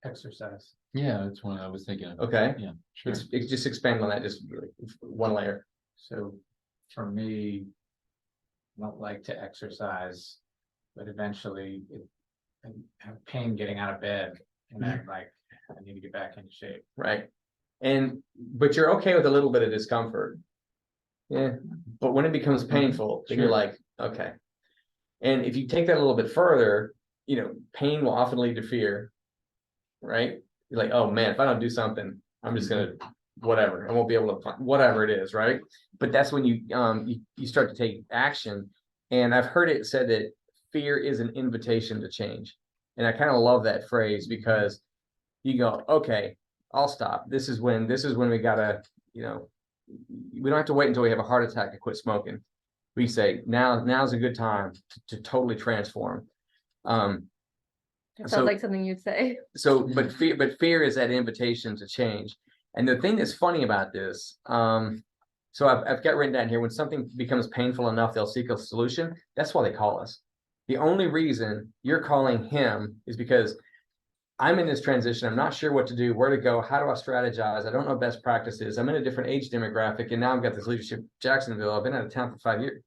Exercise. Yeah, that's one I was thinking of. Okay. Yeah, sure. Just expand on that, just one layer. So for me, I don't like to exercise, but eventually I have pain getting out of bed, and I'm like, I need to get back into shape. Right. But you're okay with a little bit of discomfort. Yeah. But when it becomes painful, then you're like, okay. And if you take that a little bit further, pain will often lead to fear. Right? You're like, oh man, if I don't do something, I'm just gonna whatever. I won't be able to find whatever it is, right? But that's when you start to take action. And I've heard it said that fear is an invitation to change. And I kind of love that phrase, because you go, okay, I'll stop. This is when we gotta, we don't have to wait until we have a heart attack to quit smoking. we say now's a good time to totally transform. It So- sounds like something you'd say. So, but fear is that invitation to change. And the thing that's funny about this, so I've got written down here, when something becomes painful enough, they'll seek a solution. That's why they call us. The only reason you're calling him is because I'm in this transition. I'm not sure what to do, where to go, how do I strategize? I don't know best practices. I'm in a different age demographic, and now I've got this leadership in Jacksonville. I've been out of town for 5 years.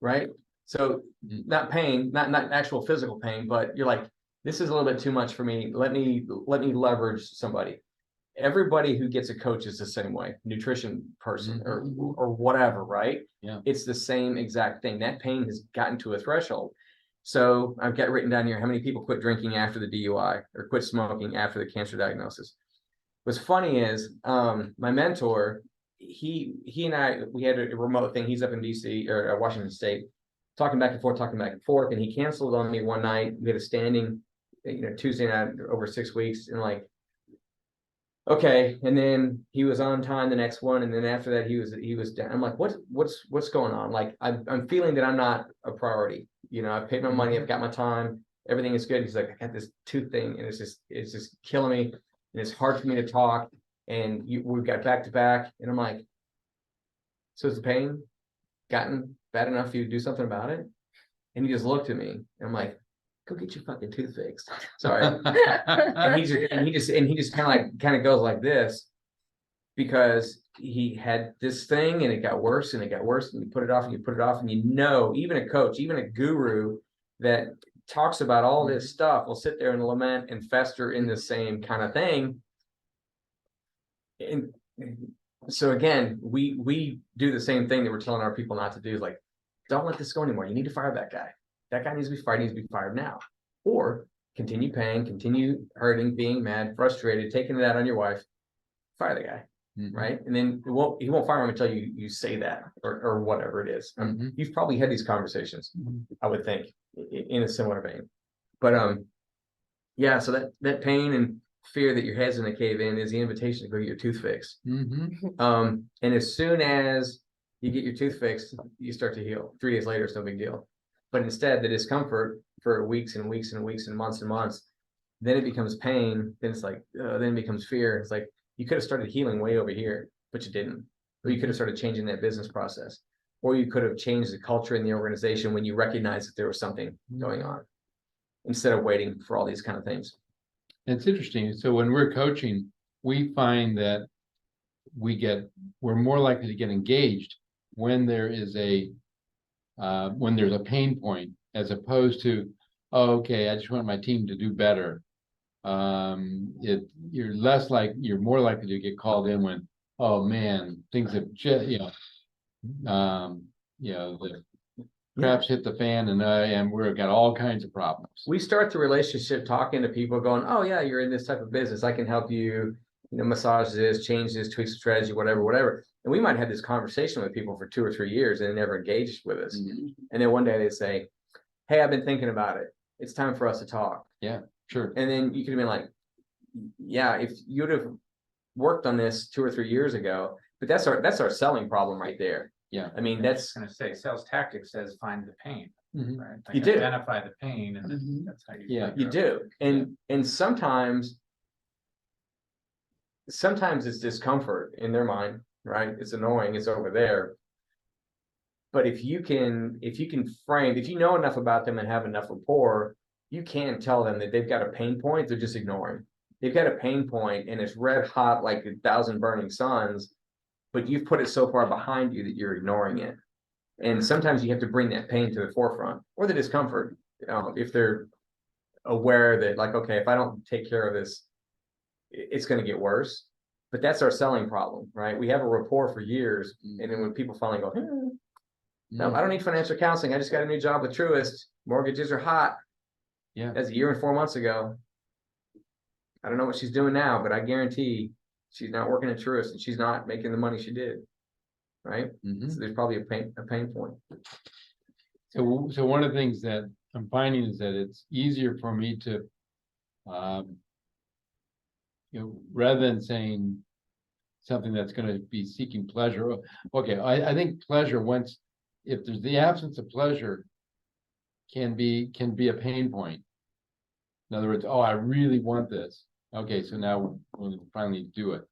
Right? So not pain, not actual physical pain, but you're like, this is a little bit too much for me. Let me leverage somebody. Everybody who gets a coach is the same way, nutrition person or whatever, right? Yeah. It's the same exact thing. That pain has gotten to a threshold. So I've got written down here how many people quit drinking after the DUI or quit smoking after the cancer diagnosis. What's funny is my mentor, he and I, we had a remote thing. He's up in DC or Washington State, talking back and forth, and he canceled on me one night. We had a standing, Tuesday night over 6 weeks, and like, okay. And then he was on time the next one, and then after that he was down. I'm like, what's going on? Like, I'm feeling that I'm not a priority. I've paid my money, I've got my time, everything is good. He's like, I got this tooth thing, and it's just killing me, and it's hard for me to talk. And we've got back to back, and I'm like, so has the pain gotten bad enough for you to do something about it? And he just looked at me, and I'm like, go get your fucking tooth fixed. Sorry. And he just kind of goes like this, because he had this thing and it got worse and it got worse, and you put it off and you put it off, and even a coach, even a guru that talks about all this stuff will sit there and lament and fester in the same kind of thing. And so again, we do the same thing that we're telling our people not to do, is like, don't let this go anymore. You need to fire that guy. That guy needs to be fired now. Or continue paying, continue hurting, being mad, frustrated, taking it out on your wife, fire the guy. Right? And then he won't fire him until you say that, or whatever it is. You've probably had these conversations, I would think, in a similar vein. But yeah, so that pain and fear that your head's gonna cave in is the invitation to go get your tooth fixed. And as soon as you get your tooth fixed, you start to heal. 3 days later, it's no big deal. But instead, the discomfort for weeks and weeks and weeks and months, then it becomes pain. Then it's like, then it becomes fear. It's like, you could have started healing way over here, but you didn't. Or you could have started changing that business process. Or you could have changed the culture in the organization when you recognized that there was something going on, instead of waiting for all these kind of things. It's interesting. So when we're coaching, we find that we're more likely to get engaged when there's a pain point, as opposed to, oh, okay, I just want my team to do better. You're more likely to get called in when, oh man, things have just, the crap's hit the fan, and we've got all kinds of problems. We start the relationship talking to people, going, oh yeah, you're in this type of business, I can help you, massage this, change this, tweak the strategy, whatever. And we might have this conversation with people for 2 or 3 years and they never engaged with us. And then one day they say, hey, I've been thinking about it, it's time for us to talk. Yeah, sure. And then you could have been like, yeah, if you would have worked on this 2 or 3 years ago. But that's our selling problem right there. Yeah. I mean, I that's was gonna say, sales tactics says find the pain, right? Like, You do. identify the pain, and then that's how you. Yeah. you do. And sometimes it's discomfort in their mind, right? It's annoying, it's over there. But if you know enough about them and have enough rapport, you can tell them that they've got a pain point they're just ignoring. They've got a pain point and it's red hot like 1,000 burning suns, but you've put it so far behind you that you're ignoring it. And sometimes you have to bring that pain to the forefront, or the discomfort, if they're aware that, like, okay, if I don't take care of this, it's going to get worse. But that's our selling problem, right? We have a rapport for years, and then when people finally go, no, I don't need financial counseling, I just got a new job with Truist, mortgages are hot. Yeah. That's 1 year and 4 months ago. I don't know what she's doing now, but I guarantee she's not working at Truist and she's not making the money she did. Right? So there's probably a pain point. So one of the things that I'm finding is that it's easier for me to, rather than saying something that's going to be seeking pleasure. Okay, I think pleasure, once if there's the absence of pleasure can be a pain point. In other words, oh, I really want this. Okay, so now we'll finally do it.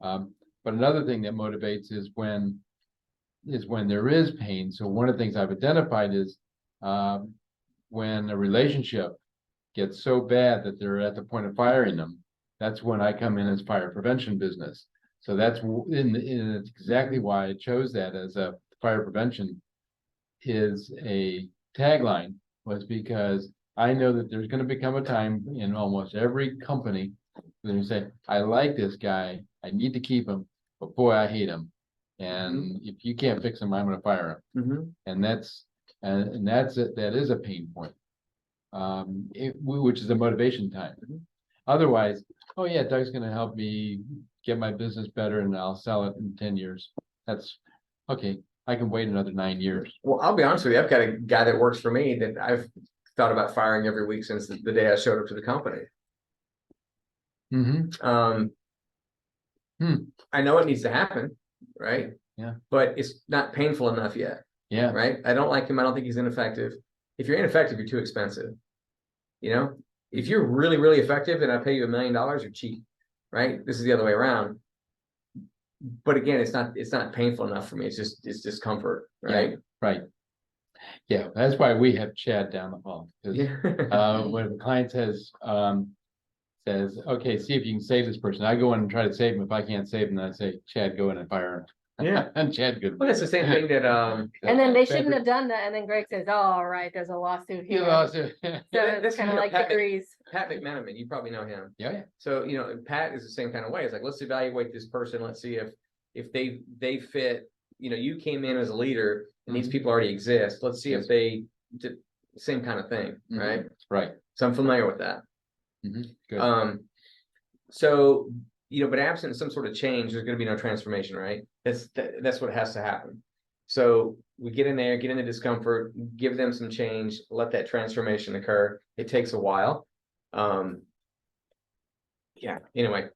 But another thing that motivates is when there is pain. So one of the things I've identified is when a relationship gets so bad that they're at the point of firing them, that's when I come in as fire prevention business. So that's it's exactly why I chose that as a fire prevention is a tagline, was because I know that there's going to become a time in almost every company when you say, I like this guy, I need to keep him, but boy, I hate him. And if you can't fix him, I'm going to fire him. Mhm. And that's it. That is a pain point, which is a motivation time. Otherwise, oh yeah, Doug's going to help me get my business better, and I'll sell it in 10 years. That's okay. I can wait another 9 years. Well, I'll be honest with you. I've got a guy that works for me that I've thought about firing every week since the day I showed up to the company. I know it needs to happen, right? Yeah. But it's not painful enough yet, Yeah. right? I don't like him. I don't think he's ineffective. If you're ineffective, you're too expensive. You know, if you're really, really effective and I pay you $1 million, you're cheap, right? This is the other way around. But again, it's not painful enough for me. It's just comfort, right? Right. Yeah, that's why we have Chad down the hall. Because when the client says, okay, see if you can save this person, I go in and try to save him. If I can't save him, then I say, Chad, go in and fire him. Yeah. And Chad good. Well, that's the same thing that And then they shouldn't have done that, and then Greg says, oh, all right, there's a lawsuit You here. also, So that's it's kind of like Pat- degrees. Pat McMenamin, you probably know him. yeah. So, you know, Pat is the same kind of way. It's like, let's evaluate this person. Let's see if they fit, you know, you came in as a leader and these people already exist. Let's see if they did the same kind of thing, right? Right. So I'm familiar with that. Good. So, you know, but absent some sort of change, there's going to be no transformation, right? That's what has to happen. So we get in there, get in the discomfort, give them some change, let that transformation occur. It takes a while. Yeah, anyway.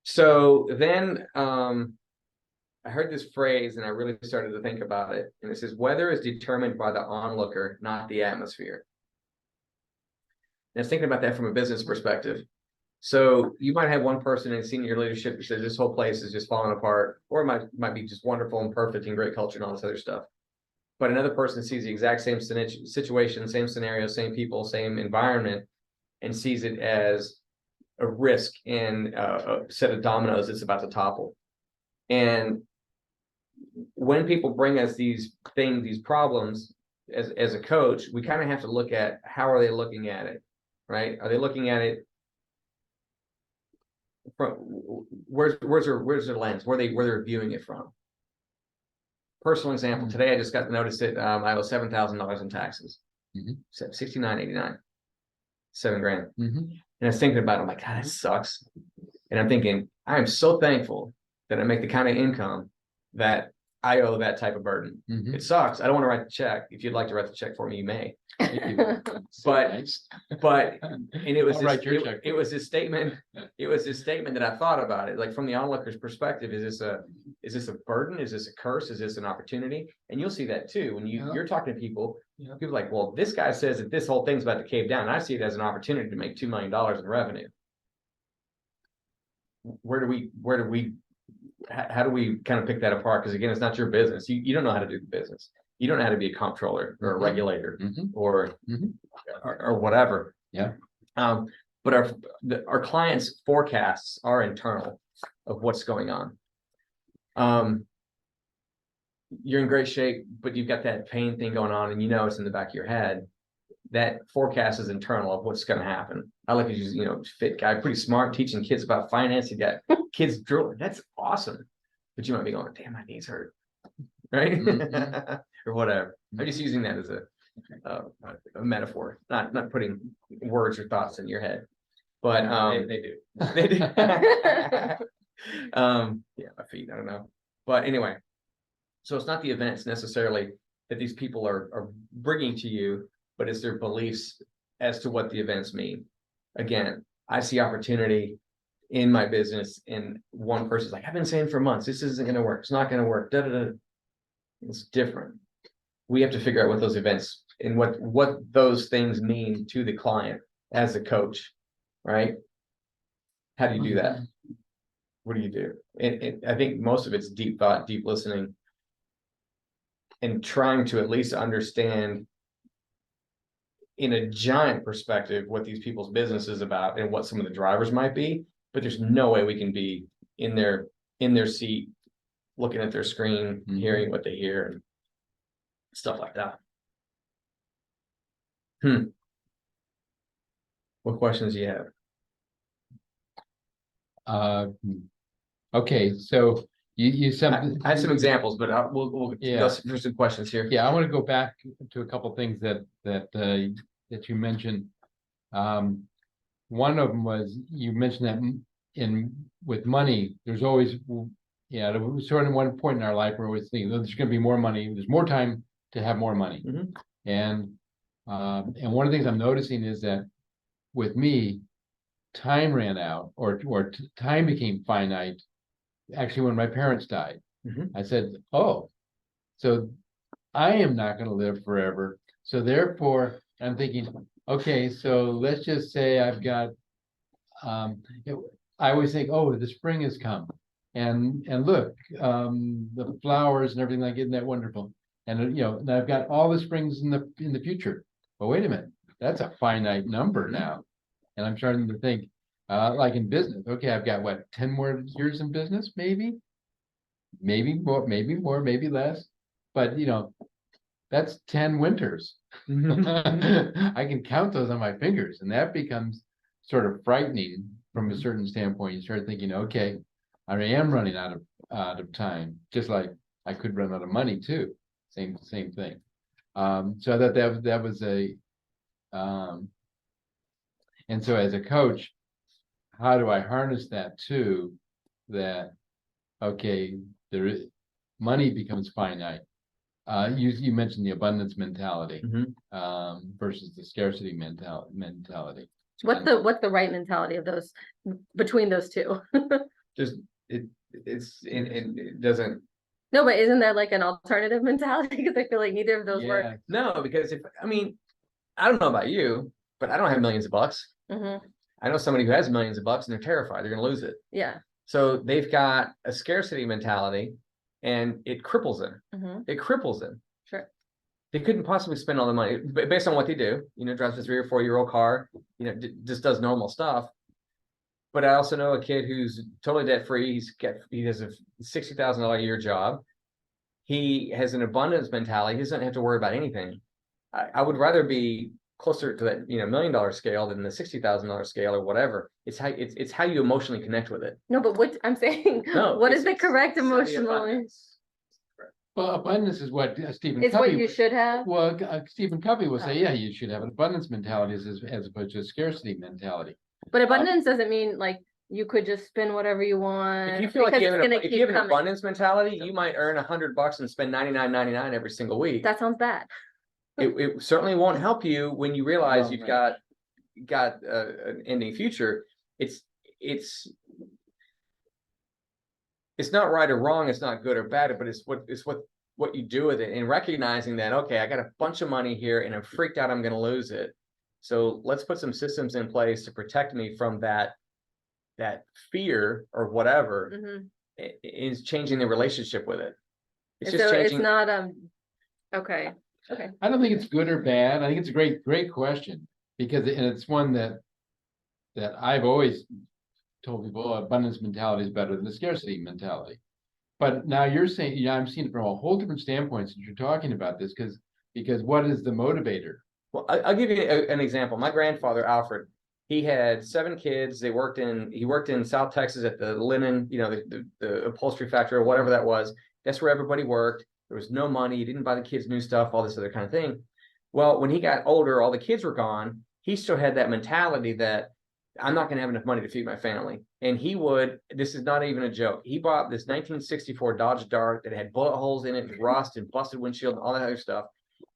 So then I heard this phrase and I really started to think about it. And it says, weather is determined by the onlooker, not the atmosphere. And I was thinking about that from a business perspective. So you might have one person in senior leadership who says this whole place is just falling apart, or it might be just wonderful and perfect and great culture and all this other stuff. But another person sees the exact same situation, same scenario, same people, same environment, and sees it as a risk and a set of dominoes that's about to topple. And when people bring us these things, these problems, as a coach, we kind of have to look at how are they looking at it, right? Are they looking at it from where's their lens, where they're viewing it from? Personal example, today I just got the notice that I owe $7,000 in taxes. $69.89, $7 grand. And I was thinking about it, I'm like, God, that sucks. And I'm thinking, I am so thankful that I make the kind of income that I owe that type of burden. It sucks. I don't want to write the check. If you'd like to write the check for me, you may. But and it was it was this statement. It was this statement that I thought about it, like from the onlooker's perspective. Is this a burden? Is this a curse? Is this an opportunity? And you'll see that too when you're talking to people. People are like, well, this guy says that this whole thing's about to cave down. And I see it as an opportunity to make $2 million in revenue. How do we kind of pick that apart? Because again, it's not your business. You don't know how to do the business. You don't know how to be a comptroller or a regulator or whatever. Yeah. But our clients' forecasts are internal of what's going on. You're in great shape, but you've got that pain thing going on, and you know it's in the back of your head. That forecast is internal of what's going to happen. I look at you, fit guy, pretty smart, teaching kids about finance. You got kids drilling. That's awesome. But you might be going, damn, my knees hurt, right? Or whatever. I'm just using that as a metaphor, not putting words or thoughts in your head. But they do. They do. Yeah, my feet. I don't know. But anyway, so it's not the events necessarily that these people are bringing to you, but it's their beliefs as to what the events mean. Again, I see opportunity in my business, and one person's like, I've been saying for months, this isn't going to work. It's not going to work. It's different. We have to figure out what those events and what those things mean to the client as a coach, right? How do you do that? What do you do? And I think most of it's deep thought, deep listening, and trying to at least understand in a giant perspective what these people's business is about and what some of the drivers might be. But there's no way we can be in their seat, looking at their screen, hearing what they hear, and stuff like that. What questions do you have? Okay, so you I said. have some exampple but we'll go through some questions here. Yeah, I want to go back to a couple things that you mentioned. One of them was, you mentioned that with money, there's always, there was sort of one point in our life where we're always thinking, there's going to be more money, there's more time to have more money. And one of the things I'm noticing is that with me, time ran out, or time became finite. Actually, when my parents died, I said, "Oh, so I am not going to live forever." So therefore, I'm thinking, okay, so let's just say I've got. I always think, "Oh, the spring has come, and look, the flowers and everything like it, isn't that wonderful?" And and I've got all the springs in the future. But wait a minute, that's a finite number now, and I'm starting to think. Like in business, okay, I've got what, 10 more years in business, maybe more, maybe less, but that's 10 winters. I can count those on my fingers, and that becomes sort of frightening from a certain standpoint. You start thinking, okay, I am running out of time, just like I could run out of money too. Same thing. So I thought that was and so as a coach, how do I harness that too? That, okay, money becomes finite. You mentioned the abundance mentality versus the scarcity mentality. What's the right mentality of those, between those two? It doesn't. No, but isn't there like an alternative mentality? Because I feel like neither of those work. No, because I don't know about you, but I don't have millions of bucks. I know somebody who has millions of bucks and they're terrified they're going to lose it. Yeah. So they've got a scarcity mentality, and it cripples them. It cripples them. Sure. They couldn't possibly spend all the money based on what they do. Drives a 3 or 4 year old car. Just does normal stuff. But I also know a kid who's totally debt free. He has a $60,000 a year job. He has an abundance mentality. He doesn't have to worry about anything. I would rather be closer to that $1 million scale than the $60,000 scale or whatever. It's how you emotionally connect with it. No, but what I'm saying, what is the correct emotionally? Well, abundance is what Stephen It's Covey. what you should have. Well, Stephen Covey will say, yeah, you should have an abundance mentality as opposed to a scarcity mentality. But abundance doesn't mean like you could just spend whatever you want. If you feel like you have an abundance mentality, you might earn $100 and spend $99.99 every single week. That sounds bad. It certainly won't help you when you realize you've got an ending future. It's not right or wrong. It's not good or bad, but it's what you do with it, and recognizing that, okay, I got a bunch of money here and I'm freaked out I'm going to lose it. So let's put some systems in place to protect me from that fear or whatever. Is changing the relationship with it. It's just changing. It's not okay. I don't think it's good or bad. I think it's a great question, because it's one that I've always told people, abundance mentality is better than the scarcity mentality. But now you're saying, I'm seeing it from a whole different standpoint since you're talking about this, because what is the motivator? Well, I'll give you an example. My grandfather, Alfred, he had 7 kids. He worked in South Texas at the linen, the upholstery factory or whatever that was. That's where everybody worked. There was no money. He didn't buy the kids new stuff, all this other kind of thing. Well, when he got older, all the kids were gone. He still had that mentality that I'm not going to have enough money to feed my family. And this is not even a joke. He bought this 1964 Dodge Dart that had bullet holes in it and rust and busted windshield and all that other stuff.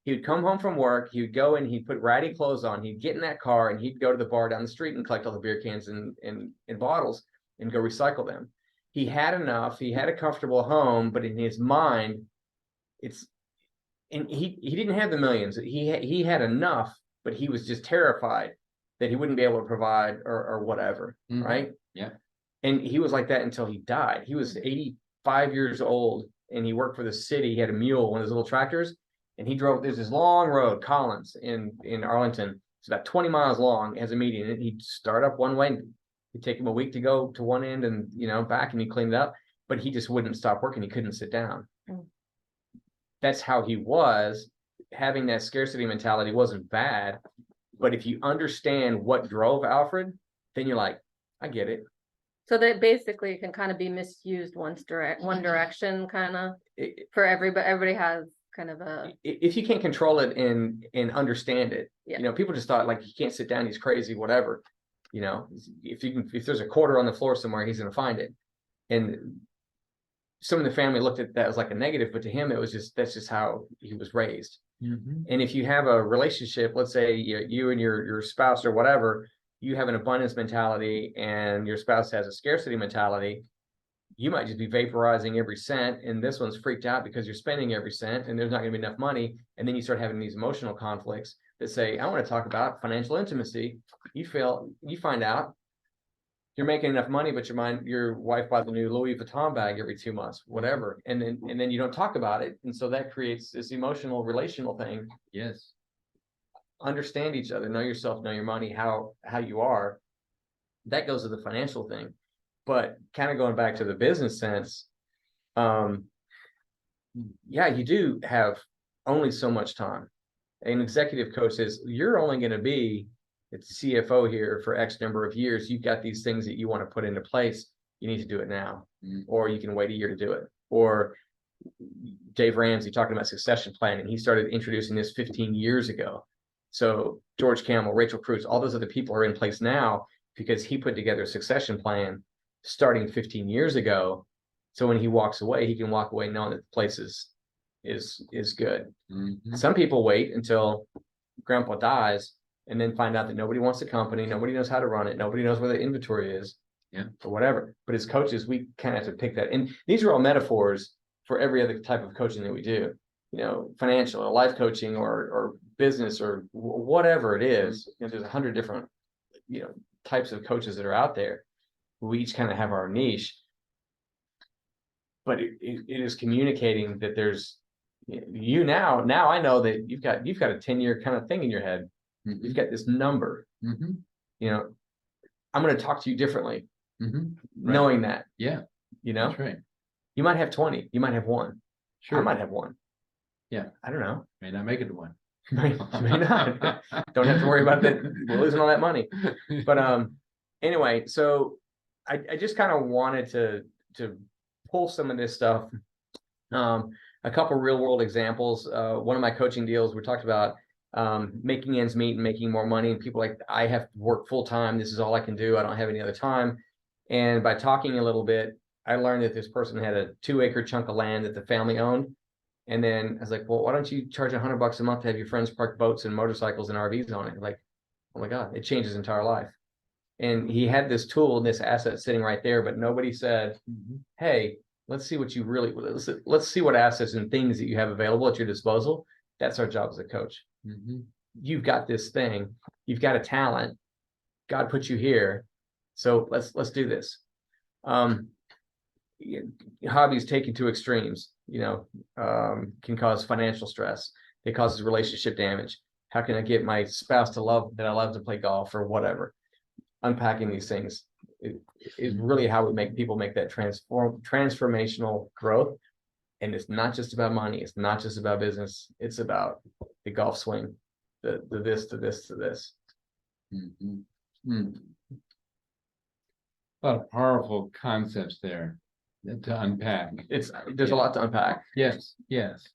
He would come home from work. He would go and he'd put ratty clothes on. He'd get in that car and he'd go to the bar down the street and collect all the beer cans and bottles and go recycle them. He had enough. He had a comfortable home, but in his mind, it's, and he didn't have the millions. He had enough, but he was just terrified that he wouldn't be able to provide or whatever, Mhm. right? Yeah. And he was like that until he died. He was 85 years old and he worked for the city. He had a mule, one of those little tractors, and he drove, there's this long road, Collins in Arlington. It's about 20 miles long, as a median. And he'd start up one way, it'd take him a week to go to one end and, you know, back, and he cleaned it up, but he just wouldn't stop working. He couldn't sit down. Mm. That's how he was. Having that scarcity mentality wasn't bad, but if you understand what drove Alfred, then you're like, I get it. So that basically can kind of be misused one direction, kind of for everybody. Everybody has kind of a, If you can't control it and understand it, Yeah. you know, people just thought like, he can't sit down, he's crazy, whatever. You know, if there's a quarter on the floor somewhere, he's gonna find it. And some of the family looked at that as like a negative, but to him, it was just, that's just how he was raised. Mhm. And if you have a relationship, let's say you and your spouse or whatever, you have an abundance mentality and your spouse has a scarcity mentality, you might just be vaporizing every cent, and this one's freaked out because you're spending every cent and there's not going to be enough money. And then you start having these emotional conflicts that say, I want to talk about financial intimacy. You find out you're making enough money, but your wife buys a new Louis Vuitton bag every 2 months, whatever. And then you don't talk about it. And so that creates this emotional, relational thing. Yes. Understand each other, know yourself, know your money, how you are. That goes to the financial thing. But kind of going back to the business sense, yeah, you do have only so much time. An executive coach says, you're only going to be the CFO here for X number of years. You've got these things that you want to put into place. You need to do it now, or you can wait a year to do it. Or Dave Ramsey talking about succession planning. He started introducing this 15 years ago. So George Camel, Rachel Cruz, all those other people are in place now because he put together a succession plan starting 15 years ago. So when he walks away, he can walk away knowing that the place is good. Mhm. Some people wait until grandpa dies and then find out that nobody wants the company, nobody knows how to run it, nobody knows where the inventory is, Yeah. or whatever. But as coaches, we kind of have to pick that. And these are all metaphors for every other type of coaching that we do. You know, financial or life coaching or business or whatever it is. You know, there's 100 different, you know, types of coaches that are out there. We each kind of have our niche. But it is communicating that there's now I know that you've got a 10-year kind of thing in your head. Mhm. You've got this number. Mhm. You know, I'm going to talk to you differently, Mhm. Right. knowing that. Yeah, You know, that's right. you might have 20, you might have one. Sure. I might have one. Yeah. I don't know. May not make it to one. May not. Don't have to worry about that. We're losing all that money. But anyway, so I just kind of wanted to pull some of this stuff. A couple real world examples. One of my coaching deals, we talked about making ends meet and making more money. And people like, I have to work full time. This is all I can do. I don't have any other time. And by talking a little bit, I learned that this person had a 2-acre chunk of land that the family owned. And then I was like, well, why don't you charge $100 a month to have your friends park boats and motorcycles and RVs on it? Like, oh my God, it changed his entire life. And he had this tool and this asset sitting right there, but nobody said, hey, let's see what you really, let's see what assets and things that you have available at your disposal. That's our job as a coach. Mhm. You've got this thing, you've got a talent. God put you here. So let's do this. Hobbies taken to extremes, you know, can cause financial stress. It causes relationship damage. How can I get my spouse to love that I love to play golf or whatever? Unpacking these things is really how we make people make that transformational growth. And it's not just about money. It's not just about business. It's about the golf swing, the this to this to this. Mhm. Mm. A lot of powerful concepts there to unpack. There's a lot to unpack. Yes, yes.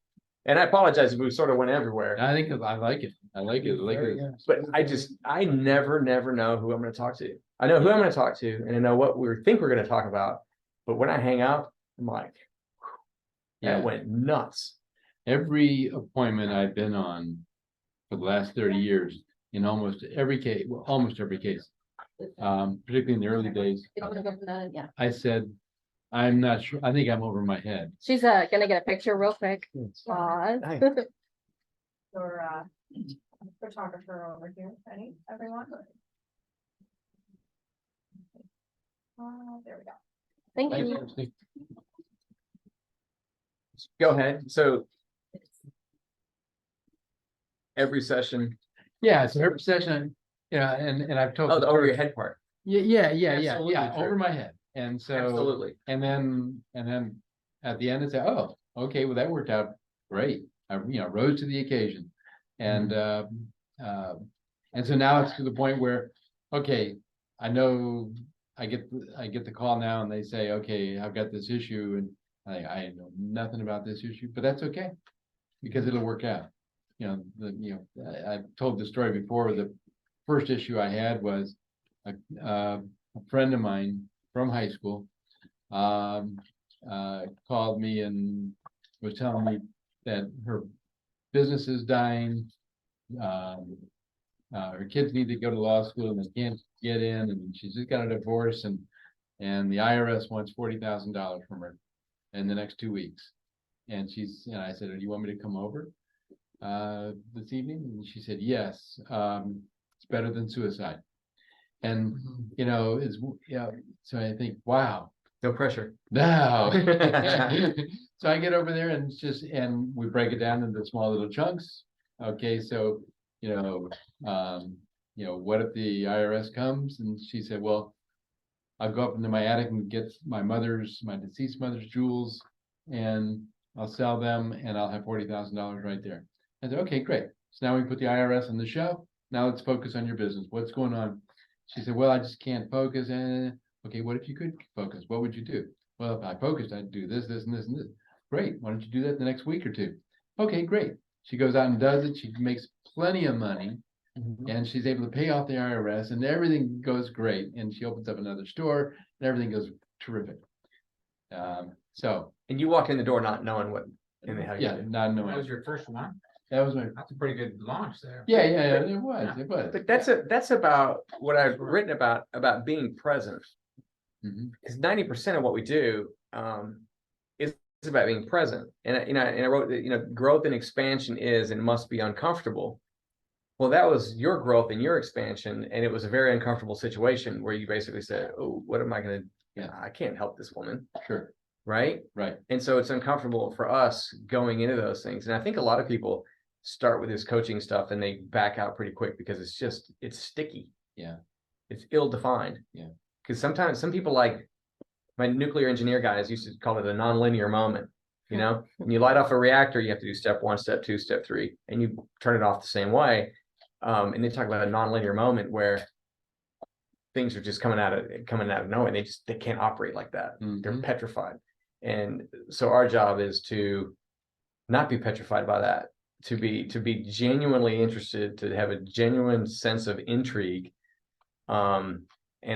And I apologize if we sort of went everywhere, I think I like it. I like it. I like it. but I never know who I'm going to talk to. I know who I'm going to talk to and I know what we think we're going to talk about. But when I hang up, I'm like, Yeah. that went nuts. Every appointment I've been on for the last 30 years, in almost every case, particularly in the early days, Yeah. I said, I'm not sure. I think I'm over my head. She's gonna get a picture real quick. Pause. Nice. Your photographer over here, ready, everyone? There we go. Thank Thanks, you. Christy. Go ahead. So every session, Yeah, so every session, and I've told. oh, the the over story- your head part. Yeah, Absolutely over true. my head. And so, Absolutely. and then at the end, it's, oh, okay, well, that worked out great. I, rose to the occasion. And, and so now it's to the point where, okay, I know I get the call now and they say, okay, I've got this issue and I know nothing about this issue, but that's okay. Because it'll work out. I've told the story before. The first issue I had was a friend of mine from high school called me and was telling me that her business is dying. Her kids need to go to law school and they can't get in, and she's just got a divorce, and the IRS wants $40,000 from her in the next 2 weeks. And I said, do you want me to come over this evening? And she said, yes, it's better than suicide. And, so I think, wow, No pressure. no. So I get over there and and we break it down into small little chunks. Okay, so, what if the IRS comes? And she said, well, I'll go up into my attic and get my deceased mother's jewels, and I'll sell them and I'll have $40,000 right there. I said, okay, great. So now we put the IRS on the shelf. Now let's focus on your business. What's going on? She said, well, I just can't focus. Okay, what if you could focus? What would you do? Well, if I focused, I'd do this, this, and this, and this. Great. Why don't you do that in the next week or two? Okay, great. She goes out and does it. She makes plenty of money. And she's able to pay off the IRS and everything goes great. And she opens up another store and everything goes terrific. And you walk in the door not knowing what in the hell you Yeah, did. not That was knowing. your first one. That was my, That's a pretty good launch there. yeah, it was. But that's about what I've written about being present. Mhm. Because 90% of what we do is about being present. And I wrote that, growth and expansion is and must be uncomfortable. Well, that was your growth and your expansion, and it was a very uncomfortable situation where you basically said, oh, what am I gonna I can't help this woman. Sure, Right. right. And so it's uncomfortable for us going into those things. And I think a lot of people start with this coaching stuff and they back out pretty quick because it's sticky. Yeah. It's ill-defined. Yeah. Because sometimes some people, like my nuclear engineer guys used to call it a nonlinear moment. When you light off a reactor, you have to do step 1, step 2, step 3, and you turn it off the same way. And they talk about a nonlinear moment where things are just coming out of nowhere. They can't operate like that. They're Mhm. petrified. And so our job is to not be petrified by that, to be genuinely interested, to have a genuine sense of intrigue, and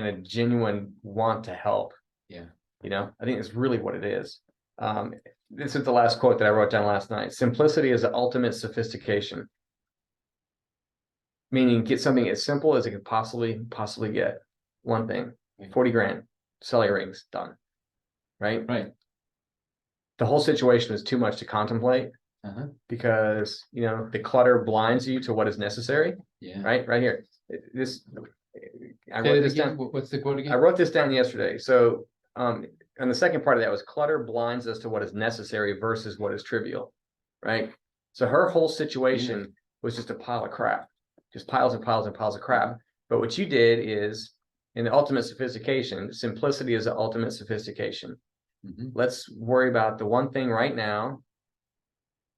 a genuine want to help. Yeah. I think it's really what it is. This is the last quote that I wrote down last night. Simplicity is the ultimate sophistication. Meaning get something as simple as it could possibly get. One thing, 40 grand, sell your rings, done. Right? Right. The whole situation is too much to contemplate because, the clutter blinds you to what is necessary. Yeah. Right here. I Say wrote it this again. down. What's the quote I again? wrote this down yesterday. So, and the second part of that was clutter blinds us to what is necessary versus what is trivial. Right. So her whole situation was just a pile of crap, just piles and piles and piles of crap. But what you did is, in the ultimate sophistication, simplicity is the ultimate sophistication. Mhm. Let's worry about the one thing right now.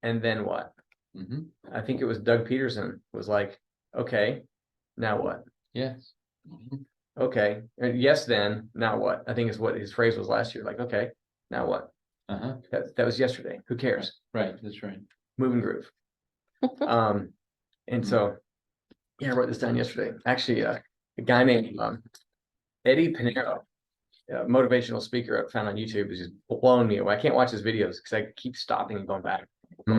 And then what? Mhm. I think it was Doug Peterson was like, okay, now what? Yes. Mhm. Okay. And yes, then now what? I think is what his phrase was last year. Like, okay, now what? Uh-huh. That was yesterday. Who cares? Right, that's right. Move and groove. And so, I wrote this down yesterday. Actually, a guy named Eddie Pinero, a motivational speaker I found on YouTube, is just blowing me away. I can't watch his videos because I keep stopping and going back. But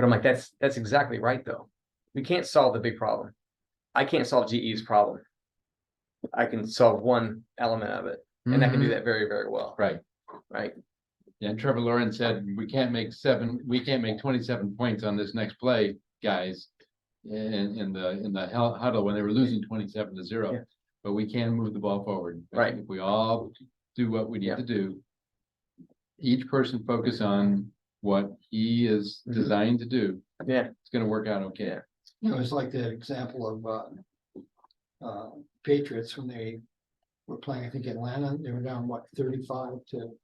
I'm like, that's exactly right though. We can't solve the big problem. I can't solve GE's problem. I can solve one element of it. and that can do Mhm. that very, very well, Right. right? Yeah, and Trevor Lawrence said, we can't make 27 points on this next play, guys. In the huddle when they were losing 27-0. Yeah. But we can move the ball forward. Right. If we all do what we need Yeah. to do. Each person focus on what he is Mhm. designed to do. Yeah. It's gonna work out okay. Yeah. You know, it's like that example of Patriots when they were playing, I think Atlanta, they were down, what, 35-7.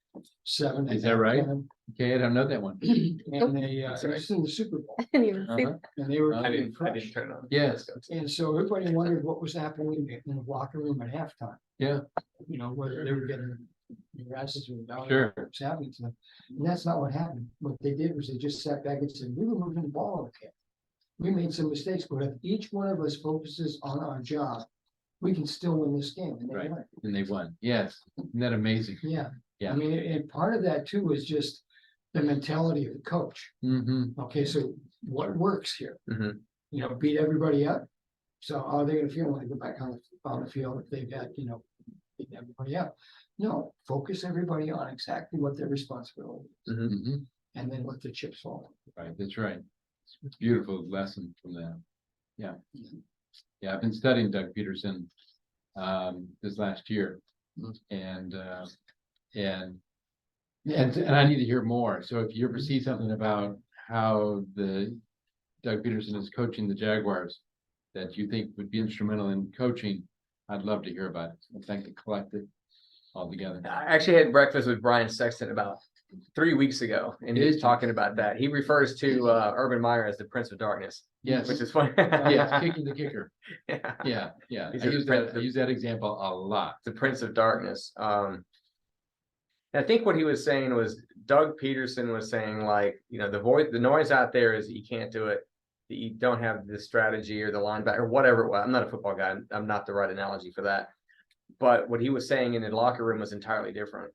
Is that right? Okay, I don't know that one. And they, That's it right. was in the Super Bowl, I didn't even see. Uh-huh. and they were. I I playing didn't fresh. turn it on. Yes. And so everybody wondered what was happening in the locker room at halftime. Yeah. You know, whether they were getting rashes or down. Sure. What's happening to them. And that's not what happened. What they did was they just sat back and said, we were moving the ball okay. We made some mistakes, but if each one of us focuses on our job, we can still win this game. And they Right. won. And they won. Yes. Isn't that amazing? Yeah. Yeah. I mean, and part of that too is just the mentality of the coach. Mm-hmm. Okay, so what works here? Mhm. You know, beat everybody up. So how are they gonna feel when they go back on the field if they've got, you know, beating everybody up? No, focus everybody on exactly what their responsibility is, Mm-hmm. and then let the chips fall. Right, that's right. It's a beautiful lesson from that. Yeah. Yeah, I've been studying Doug Peterson this last year. And I need to hear more. So if you ever see something about how Doug Peterson is coaching the Jaguars that you think would be instrumental in coaching, I'd love to hear about it. I think the collective all together. I actually had breakfast with Brian Sexton about 3 weeks ago, and he was talking about that. He refers to Urban Meyer as the Prince of Darkness, Yes, which is funny. yes, kicking the kicker. Yeah. Yeah, yeah. He's I a use that example a lot. The Prince of Darkness. I think what he was saying was Doug Peterson was saying, like, you know, the noise out there is that you can't do it, that you don't have the strategy or the linebacker or whatever it was. I'm not a football guy. I'm not the right analogy for that. But what he was saying in the locker room was entirely different,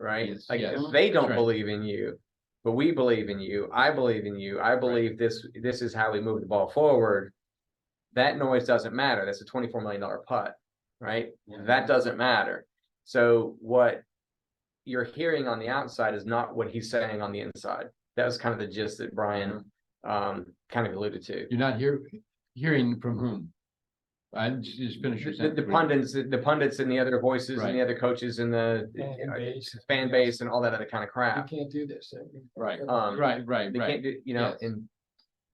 right? Yes, Like, yes, if they don't that's right. believe in you, but we believe in you. I believe in you. I believe this is how we move the ball forward. That noise doesn't matter. That's a $24 million putt, right? That doesn't matter. So what you're hearing on the outside is not what he's saying on the inside. That was kind of the gist that Brian kind of alluded to. You're not hearing from whom? I just finish your The sentence. pundits and the other voices and the other coaches and the fan base and all that other kind of You crap. can't do this. Right, Um, right, They can't do, you know, Yes. and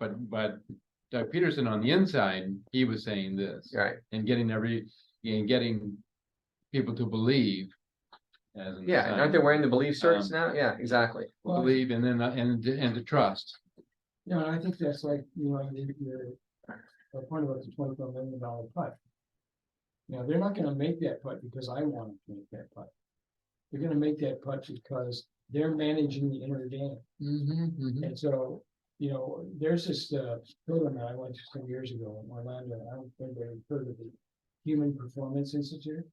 But Doug Peterson on the inside, he was saying this right. and getting people to believe. As an Yeah, aside, aren't they wearing the belief shirts now? Yeah, exactly. believe and then and to trust. You know, and I think that's like, you know, the point about the $24 million putt. You know, they're not gonna make that putt because I want them to make that putt. They're gonna make that putt because they're managing the inner game. And so, you know, there's this program that I went to some years ago in Orlando. I don't think they've heard of the Human Performance Institute,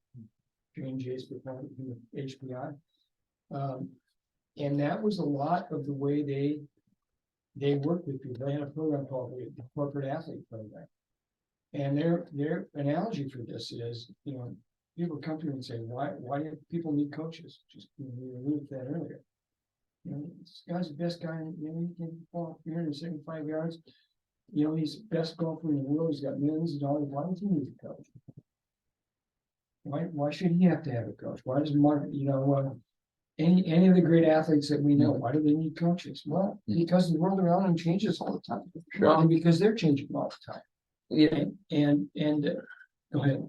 J&J's performance, HPI. And that was a lot of the way they work with people. They had a program called the Corporate Athlete Program. And their analogy for this is, you know, people come to me and say, why do people need coaches? Just, you know, we alluded to that earlier. You know, this guy's the best guy, you know, he can fall 375 yards. You know, he's the best golfer in the world. He's got millions of dollars. Why does he need a coach? Why should he have to have a coach? Why does Mark, you know, any of the great athletes that we know, why do they need coaches? Well, because the world around them changes all the time. Sure. And because they're changing all the time. Yeah. And go ahead.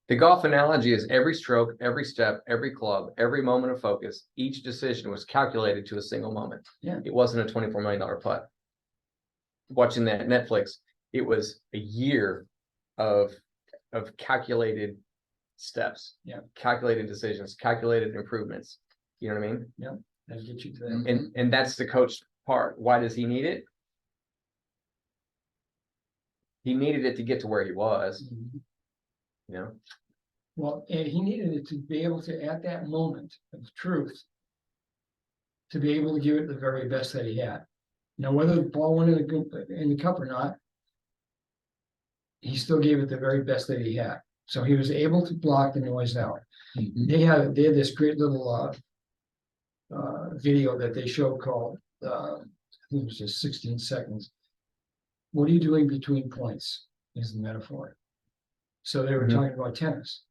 The golf analogy is every stroke, every step, every club, every moment of focus, each decision was calculated to a single moment. Yeah. It wasn't a $24 million putt. Watching that Netflix, it was a year of calculated steps. Yeah. Calculated decisions, calculated improvements. You know what I mean? That gets you to that. And that's the coach part. Why does he need it? He needed it to get to where he was, you know? Well, and he needed it to be able to, at that moment of truth, to be able to give it the very best that he had. Now, whether the ball went in the cup or not, he still gave it the very best that he had. So he was able to block the noise out. Mhm. They had this great little video that they showed called, I think it was just 16 seconds. What are you doing between points is the metaphor. So they were Mhm. talking about tennis.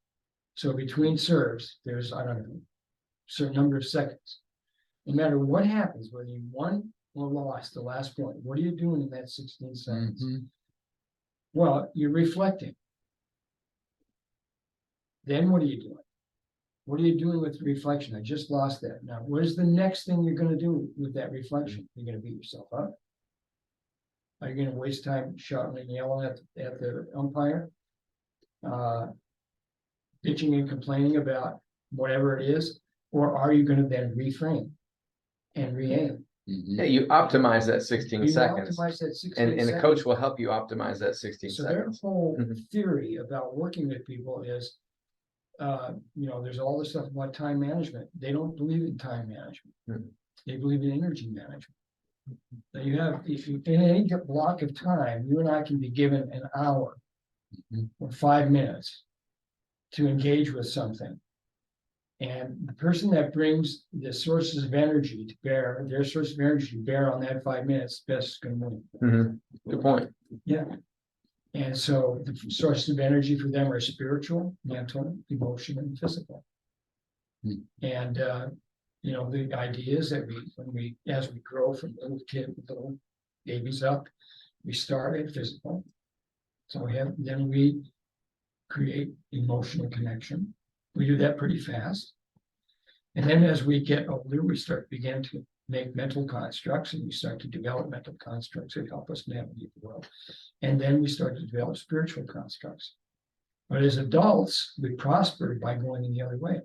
So between serves, there's, I don't know, certain number of seconds. No matter what happens, whether you won or lost the last point, what are you doing in that 16 seconds? Mhm. Well, you're reflecting. Then what are you doing? What are you doing with the reflection? I just lost that. Now, what is the next thing you're gonna do with that reflection? You're gonna beat yourself up? Are you gonna waste time shouting and yelling at the umpire? Bitching and complaining about whatever it is? Or are you gonna then reframe and re-aim? Mhm. Yeah, you optimize that 16 You seconds, optimize that 16 and a seconds. coach will help you optimize that 16 So their seconds. whole Mhm. theory about working with people is, there's all this stuff about time management. They don't believe in time management. Mhm. They believe in energy management. Now you have, if you, in any block of time, you and I can be given an hour Mhm. or 5 minutes to engage with something. And the person that brings the sources of energy to bear, their source of energy to bear on that 5 minutes, best is gonna win. Mhm. Good point. Yeah. And so the sources of energy for them are spiritual, mental, emotional, and physical. Hmm. And the idea is that as we grow from little babies up, we start at physical. So then we create emotional connection. We do that pretty fast. And then as we get older, we begin to make mental constructs, and we start to develop mental constructs that help us navigate the world. And then we start to develop spiritual constructs. But as adults, we prosper by going in the other way.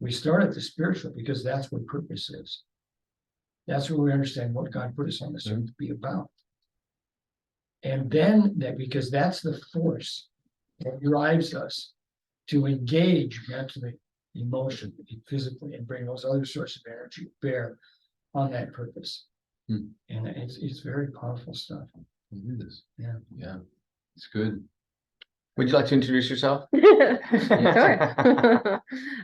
We start at the spiritual because that's what purpose is. That's where we understand what God put us on this earth to be about. And then because that's the force that drives us to engage mentally, emotionally, physically, and bring those other sources of energy to bear on that purpose. Hmm. And it's very powerful stuff. It is. Yeah. Yeah, it's good. Would you like to introduce yourself? Sure.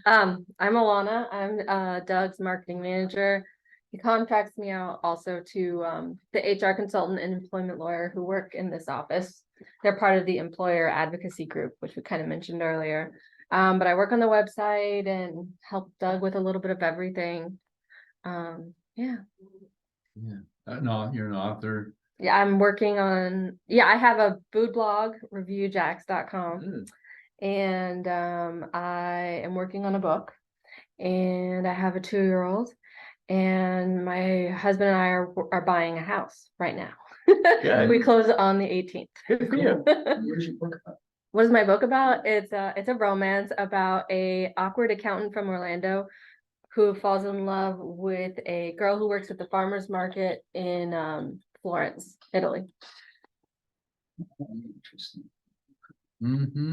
I'm Alana. I'm Doug's marketing manager. He contracts me out also to the HR consultant and employment lawyer who work in this office. They're part of the employer advocacy group, which we kind of mentioned earlier. But I work on the website and help Doug with a little bit of everything. Yeah. Yeah. No, you're an author. Yeah, I'm working on, I have a food blog, reviewjax.com. Mm. And I am working on a book, and I have a 2-year-old, and my husband and I are buying a house right now. Good. We close on the 18th. Good for you. Where's your book about? What is my book about? It's a romance about a awkward accountant from Orlando who falls in love with a girl who works at the farmer's market in Florence, Italy. Interesting. Mm-hmm.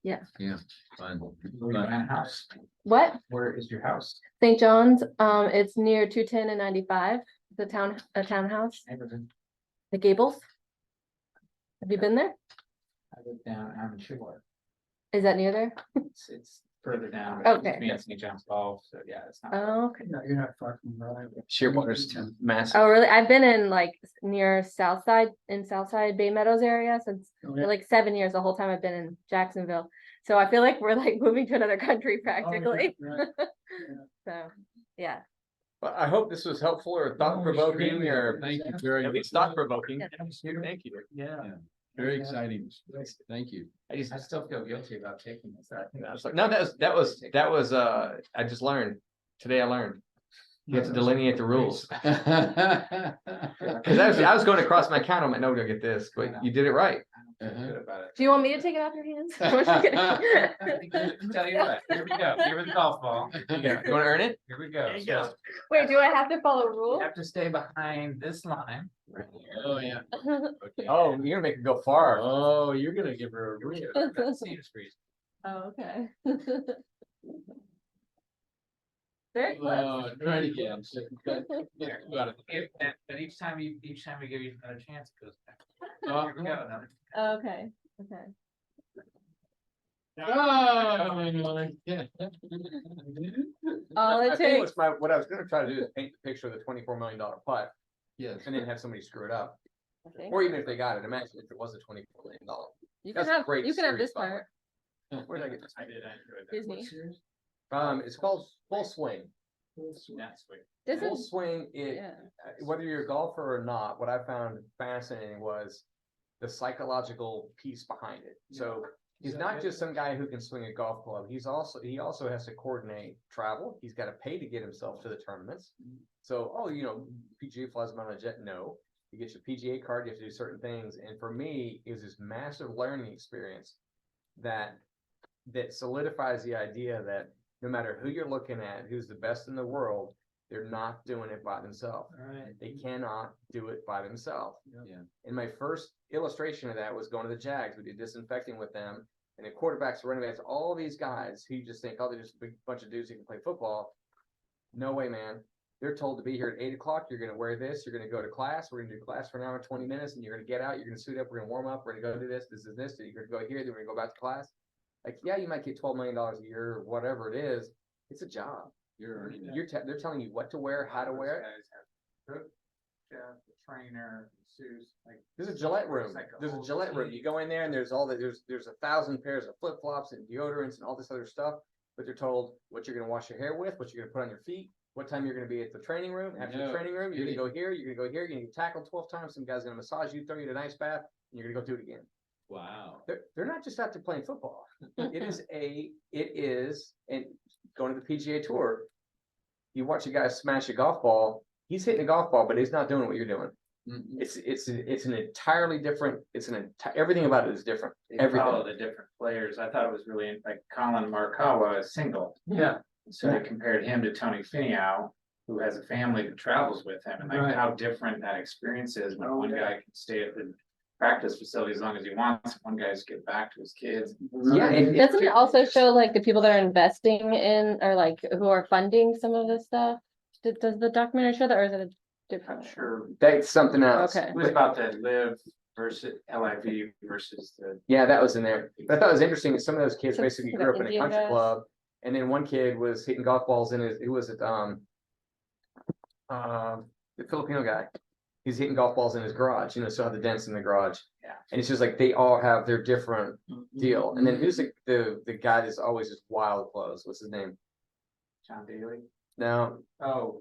Yeah. Yeah, fun. Where are you buying a house? What? Where is your house? St. John's, it's near 210 and 95, a townhouse, Neighborhood. the Gables. Have you been there? I live down in Shore. Is that near there? It's further down. but Okay. Me and St. John's Golf, so yeah, it's not. Oh, okay. No, you're not far from Raleigh. Shearwater's massive. Oh, really? I've been in like near Southside Bay Meadows area since Oh, for yeah. like 7 years, the whole time I've been in Jacksonville. So I feel like we're like moving to another country Oh, practically. right. So, yeah. Well, I hope this was helpful or thought provoking or Thank you very at much. least thought provoking. Yeah. Thank you. Yeah. Yeah. Very exciting. Thank you. I still feel guilty about taking this. I was like, no, that was I just learned. Today I learned. You have to delineate the rules. Cause I was going across my account, I'm like, no, we're gonna get this, but you did it right. I don't feel good about it. Do you want me to take it off your hands? Tell you what, here we go. Here with the golf ball. Yeah, you wanna earn it? Here we go. There you go. So Wait, do I have to follow you rules? have to stay behind this line. Right here. Oh, yeah. Okay. Oh, you're gonna make it go far. Oh, you're gonna give her a Here we real. go. That seems freezing. Oh, okay. Very close. Oh, try it again. There. Got it. But each time we give you another chance, it goes back. Oh, Here we go. Another. Okay, okay. Oh, yeah. All I it think takes. what I was gonna try to do is paint the picture of the $24 million putt Yes. and then have somebody screw it up. I think. Or even if they got it, imagine if it was a $24 million. You can that's have, great you can have series this part, Where did I get this? I did, I enjoyed that. Disney. It's called Full Swing. That's sweet. This Full is, Swing, yeah, whether you're a golfer or not, what I found fascinating was the psychological piece behind it. So he's not just some guy who can swing a golf club. He also has to coordinate travel. He's got to pay to get himself to the tournaments. So, PGA flies him on a jet. No, you get your PGA card. You have to do certain things. And for me, it was this massive learning experience that solidifies the idea that no matter who you're looking at, who's the best in the world, they're not doing it by themselves. Right. They cannot do it by themselves. Yeah. And my first illustration of that was going to the Jags. We did disinfecting with them, and the quarterbacks, running backs, all these guys who you just think, oh, they're just a big bunch of dudes who can play football. No way, man. They're told to be here at 8 o'clock. You're going to wear this. You're going to go to class. We're going to do class for an hour and 20 minutes, and you're going to get out. You're going to suit up. We're going to warm up. We're going to go do this. This is this. You're going to go here. Then we're going to go back to class. Like, yeah, you might get $12 million a year or whatever it is. It's a job. You're earning that. They're telling you what to wear, how to wear it. The trainer, shoes, like. There's a Gillette room. It's like a There's a whole Gillette room. team. You go in there and there's 1,000 pairs of flip flops and deodorants and all this other stuff. But they're told what you're going to wash your hair with, what you're going to put on your feet, what time you're going to be at the training room. After the No training room, you're going to kidding. go here. You're going to go here. You're going to get tackled 12 times. Some guy's going to massage you, throw you in an ice bath, and you're going to go do it again. Wow. They're not just out there playing football. It is, and going to the PGA Tour, you watch a guy smash a golf ball. He's hitting a golf ball, but he's not doing what you're doing. Mhm. It's an entirely different. Everything about it is different. They Everything. follow the different players. I thought it was really like Colin Markawa is single. Yeah. So they compared him to Tony Finau, who has a family that travels with him, and like Right. how different that experience is when Oh, one yeah. guy can stay at the practice facility as long as he wants, and one guy's get back to his kids. Yeah, doesn't it also show like the people that are investing in, or like who are funding some of this stuff? Does the documentary show that, or is it a I'm different? sure that's something else. Okay. it was about the live versus LIV versus the. Yeah, that was in there. But I thought it was interesting that some of those kids Some basically the grew up in a Indian country guys. club, and then one kid was hitting golf balls in his. Who was it? The Filipino guy. He's hitting golf balls in his garage. So how the dents in the garage. Yeah. And it's just like they all have their different deal. And then who's the guy that's always just wild clothes? What's his name? John Daly. No, Oh,